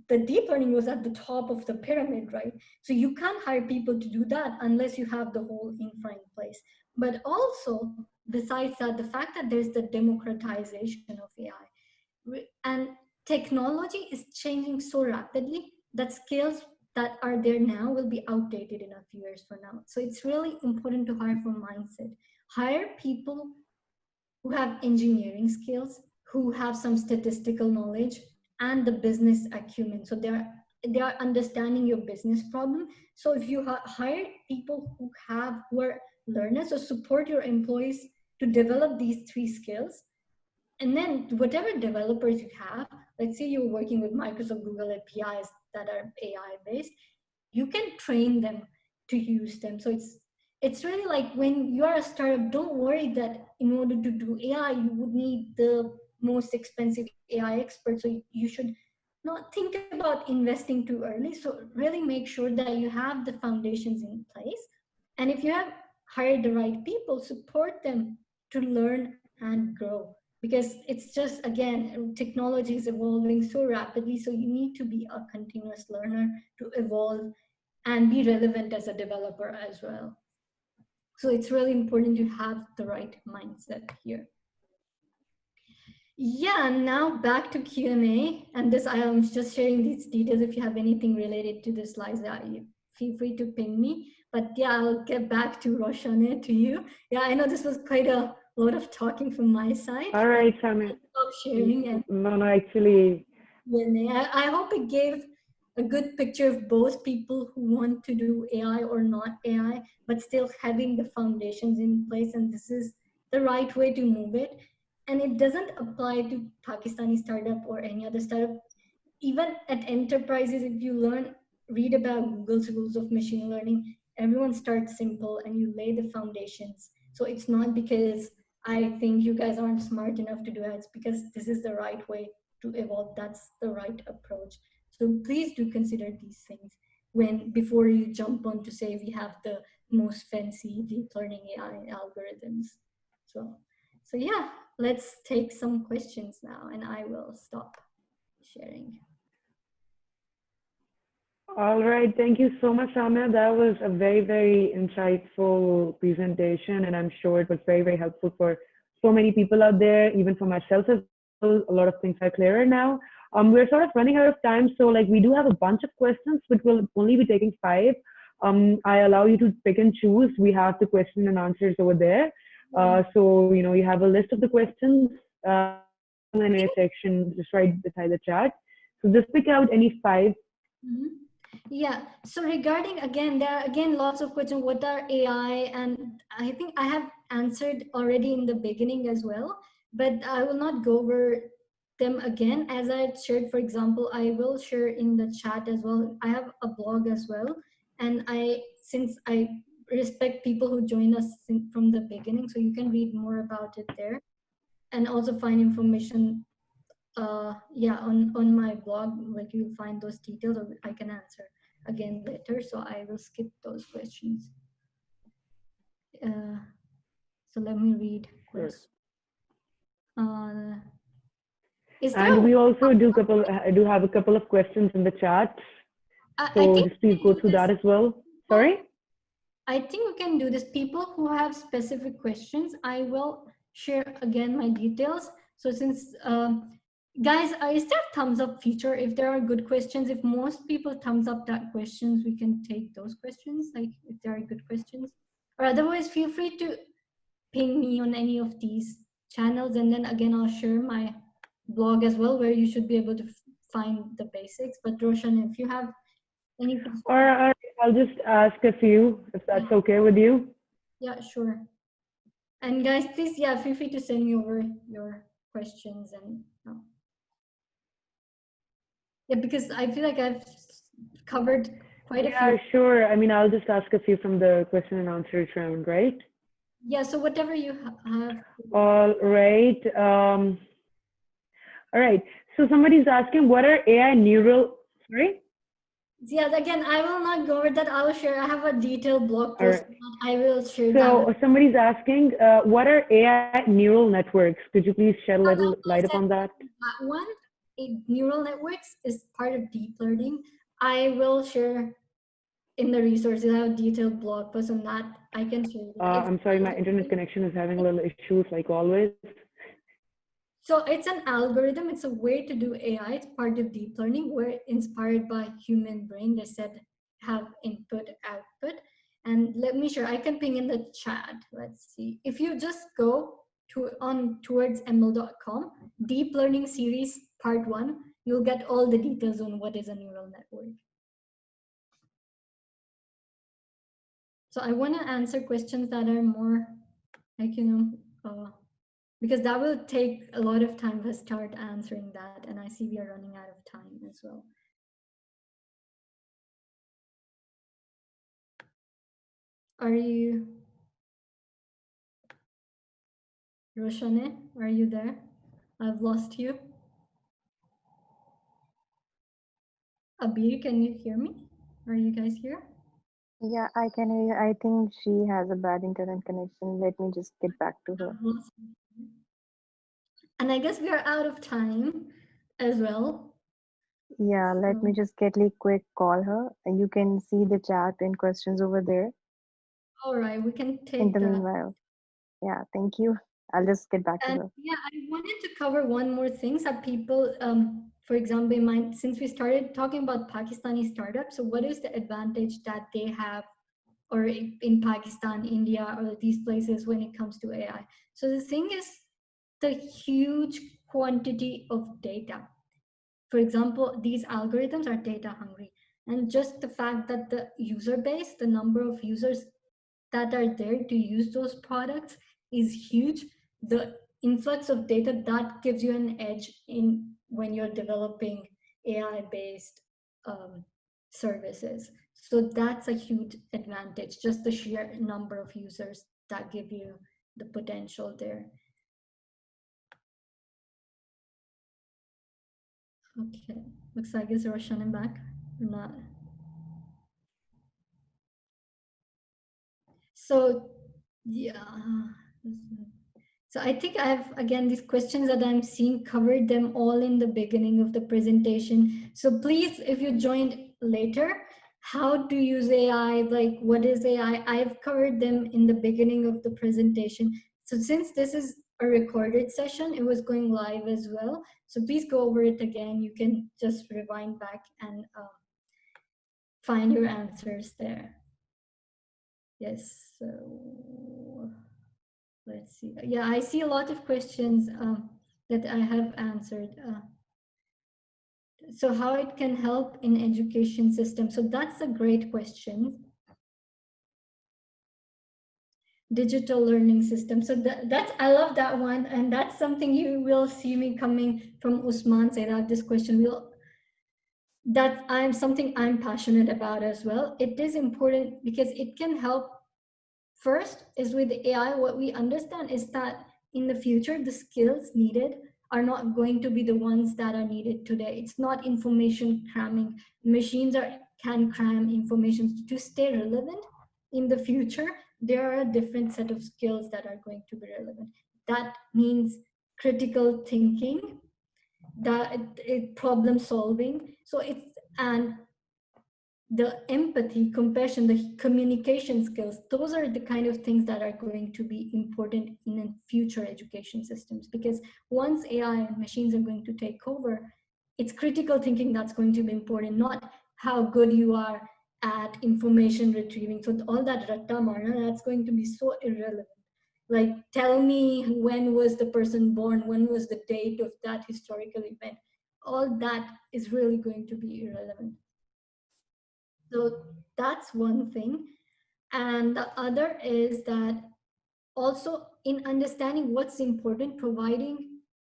the deep learning was at the top of the pyramid, right? So you can't hire people to do that unless you have the whole infra in place. But also, besides that, the fact that there's the democratization of AI, and technology is changing so rapidly that skills that are there now will be outdated in a few years from now. So it's really important to hire from mindset. Hire people who have engineering skills, who have some statistical knowledge, and the business acumen. So they are understanding your business problem. So if you hire people who are learners, or support your employees to develop these 3 skills. And then whatever developers you have, let's say you're working with Microsoft, Google APIs that are AI based, you can train them to use them. So it's really like when you are a startup, don't worry that in order to do AI, you would need the most expensive AI expert. So you should not think about investing too early. So really make sure that you have the foundations in place. And if you have hired the right people, support them to learn and grow. Because it's just, again, technology is evolving so rapidly. So you need to be a continuous learner to evolve and be relevant as a developer as well. So it's really important to have the right mindset here. Yeah, now back to Q&A. And this, I am just sharing these details. If you have anything related to the slides, you feel free to ping me. But yeah, I'll get back to Roshane, to you. Yeah, I know this was quite a lot of talking from my side. All right, Samia. Stop sharing. And no, actually. I hope it gave a good picture of both people who want to do AI or not AI, but still having the foundations in place. And this is the right way to move it. And it doesn't apply to Pakistani startup or any other startup. Even at enterprises, if you read about Google's rules of machine learning, everyone starts simple and you lay the foundations. So it's not because I think you guys aren't smart enough to do it. It's because this is the right way to evolve. That's the right approach. So please do consider these things before you jump on to say we have the most fancy deep learning AI algorithms. So yeah, let's take some questions now, and I will stop sharing. All right, thank you so much, Samia. That was a very, very insightful presentation, and I'm sure it was very, very helpful for so many people out there, even for myself as well. A lot of things are clearer now. We're sort of running out of time, so like we do have a bunch of questions, but we'll only be taking 5. I allow you to pick and choose. We have the question and answers over there. So, you have a list of the questions in a section just right beside the chat. So just pick out any 5. Mm-hmm. Yeah, so regarding, there are lots of questions. What are AI? And I think I have answered already in the beginning as well, but I will not go over them again. As I shared, for example, I will share in the chat as well. I have a blog as well. And since I respect people who join us from the beginning, so you can read more about it there and also find information on my blog, like you'll find those details, or I can answer again later. So I will skip those questions. So let me read questions. And we also do have a couple of questions in the chat. So just please go through that as well. Sorry? I think we can do this. People who have specific questions, I will share again my details. So since guys, is there a thumbs up feature if there are good questions? If most people thumbs up that questions, we can take those questions, like if there are good questions. Or otherwise, feel free to ping me on any of these channels. And then again, I'll share my blog as well, where you should be able to find the basics. But Roshan, if you have any questions. Or I'll just ask a few, if that's okay with you. Yeah, sure. And guys, please, feel free to send me over your questions and because I feel like I've covered quite a few. Yeah, sure. I mean, I'll just ask a few from the question and answer round, right? Yeah, so whatever you have. All right. All right. So somebody's asking, what are AI neural, sorry? Yeah, again, I will not go over that. I will share. I have a detailed blog post. Right. I will share so that. Somebody's asking, what are AI neural networks? Could you please shed a little light upon that? That one, neural networks is part of deep learning. I will share in the resources. I have a detailed blog post on that. I can share that. I'm sorry, my internet connection is having a little issues like always. So it's an algorithm. It's a way to do AI. It's part of deep learning. We're inspired by human brain. They said have input, output. And let me share. I can ping in the chat. Let's see. If you just go towards ml.com, deep learning series part 1, you'll get all the details on what is a neural network. So I want to answer questions that are more like, because that will take a lot of time to start answering that. And I see we are running out of time as well. Are you, Roshane, are you there? I've lost you. Abir, can you hear me? Are you guys here? Yeah, I can hear you. I think she has a bad internet connection. Let me just get back to her. I've lost you. And I guess we are out of time as well. Yeah, let me just quick call her. And you can see the chat and questions over there. All right, we can In take the that. meanwhile, yeah, thank you. I'll just get back to And her. yeah, I wanted to cover one more thing that people, for example, since we started talking about Pakistani startups, so what is the advantage that they have, or in Pakistan, India, or these places when it comes to AI? So the thing is the huge quantity of data. For example, these algorithms are data hungry. And just the fact that the user base, the number of users that are there to use those products is huge. The influx of data that gives you an edge in when you're developing AI-based services. So that's a huge advantage, just the sheer number of users that give you the potential there. Okay, looks like it's Roshan back or not. So yeah, so I think I have, again, these questions that I'm seeing covered them all in the beginning of the presentation. So please, if you joined later, how to use AI, like what is AI? I've covered them in the beginning of the presentation. So since this is a recorded session, it was going live as well. So please go over it again. You can just rewind back and find your answers there. Yes, so let's see. Yeah, I see a lot of questions that I have answered. So how it can help in education system? So that's a great question. Digital learning system. So that's, I love that one. And that's something you will see me coming from Usman say that this question will, that something I'm passionate about as well. It is important because it can help. First is with AI, what we understand is that in the future, the skills needed are not going to be the ones that are needed today. It's not information cramming. Machines can cram information to stay relevant in the future. There are a different set of skills that are going to be relevant. That means critical thinking, problem solving. So and the empathy, compassion, the communication skills, those are the kind of things that are going to be important in future education systems. Because once AI and machines are going to take over, it's critical thinking that's going to be important, not how good you are at information retrieving. So all that ratta marna, that's going to be so irrelevant. Like, tell me when was the person born, when was the date of that historical event. All that is really going to be irrelevant. So that's one thing. And the other is that also in understanding what's important,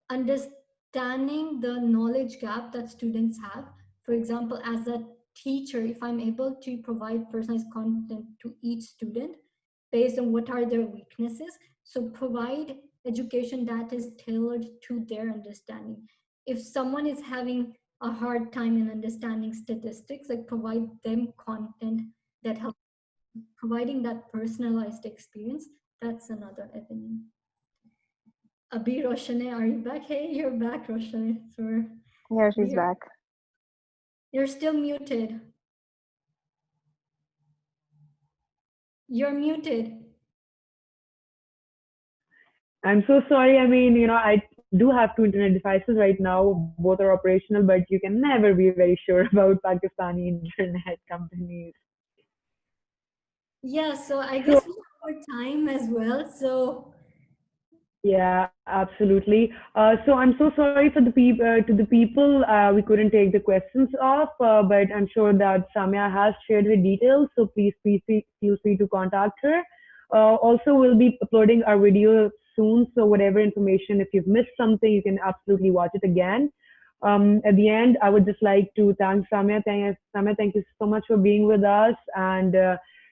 understanding the knowledge gap that students have. For example, as a teacher, if I'm able to provide personalized content to each student based on what are their weaknesses, so provide education that is tailored to their understanding. If someone is having a hard time in understanding statistics, like provide them content that helps. Providing that personalized experience, that's another avenue. Abhi, Roshane, are you back? Hey, you're back, Roshane. So Yeah, she's back. You're still muted. You're muted. I'm so sorry. I mean, I do have two internet devices right now. Both are operational, but you can never be very sure about Pakistani internet companies. Yeah, so I guess we have more time as well. So Yeah, absolutely. So I'm so sorry for the to the people. We couldn't take the questions off, but I'm sure that Samia has shared her details. So please feel free to contact her. Also, we'll be uploading our video soon. So whatever information, if you've missed something, you can absolutely watch it again. At the end, I would just like to thank Samia. Samia, thank you so much for being with us, and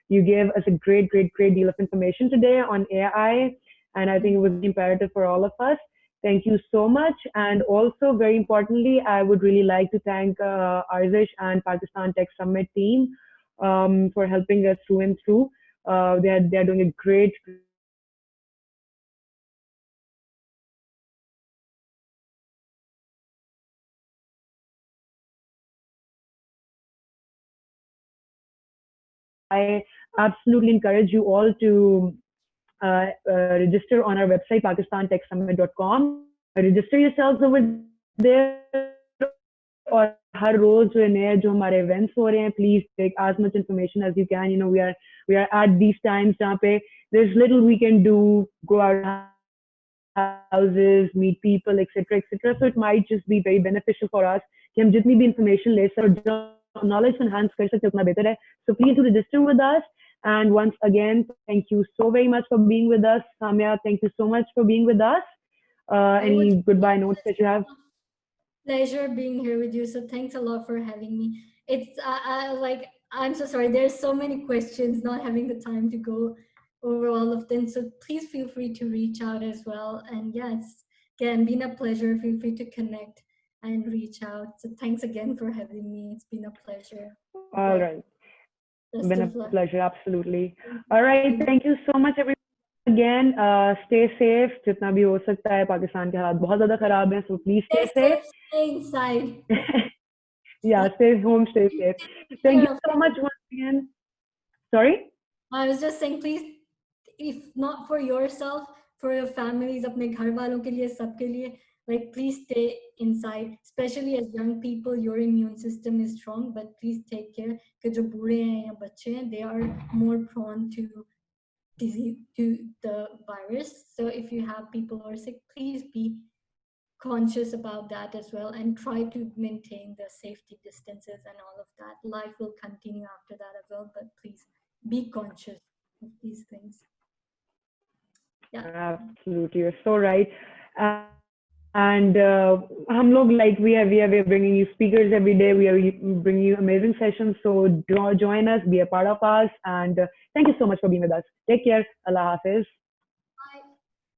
you gave us a great deal of information today on AI, and I think it was imperative for all of us. Thank you so much. And also, very importantly, I would really like to thank Arzish and Pakistan Tech Summit team for helping us through and through. They're doing a great job. I absolutely encourage you all to register on our website, pakistantechsummit.com. Register yourselves over there और हर रोज जो है नए जो हमारे events हो रहे हैं, please take as much information as you can. We are at these times जहाँ पे there's little we can do, go out of houses, meet people, etc. etc. So it might just be very beneficial for us कि हम जितनी भी information ले सकें और knowledge enhance कर सकें उतना बेहतर है. So please do register with us. And once again, thank you so very much for being with us. Samia, thank you so much for being with us. I Any would goodbye notes that you have? pleasure being here with you. So thanks a lot for having me. It's like I'm so sorry. There's so many questions, not having the time to go over all of them. So please feel free to reach out as well. And yeah, it's again been a pleasure. Feel free to connect and reach out. So thanks again for having me. It's been a pleasure. All Yeah, right. best Been a of luck. pleasure, absolutely. All right, thank you so much everyone again. Stay safe. जितना भी हो सकता है, पाकिस्तान के हालात बहुत ज़्यादा खराब हैं, so please Stay stay safe. safe. Stay inside. Yeah, stay home, stay safe. Take Thank care you of so much once again. Sorry? I was just saying, please, if not for yourself, for your families, अपने घर वालों के लिए, सबके लिए, like please stay inside. Especially as young people, your immune system is strong, but please take care. कि जो बूढ़े हैं या बच्चे हैं, they are more prone to disease, to the virus. So if you have people who are sick, please be conscious about that as well and try to maintain the safety distances and all of that. Life will continue after that as well, but please be conscious of these things. Yeah. Absolutely, you're so right. And हम लोग like we are bringing you speakers every day. We are bringing you amazing sessions. So join us, be a part of us, and thank you so much for being with us. Take care. Allah Hafiz. Bye.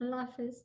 Allah Hafiz.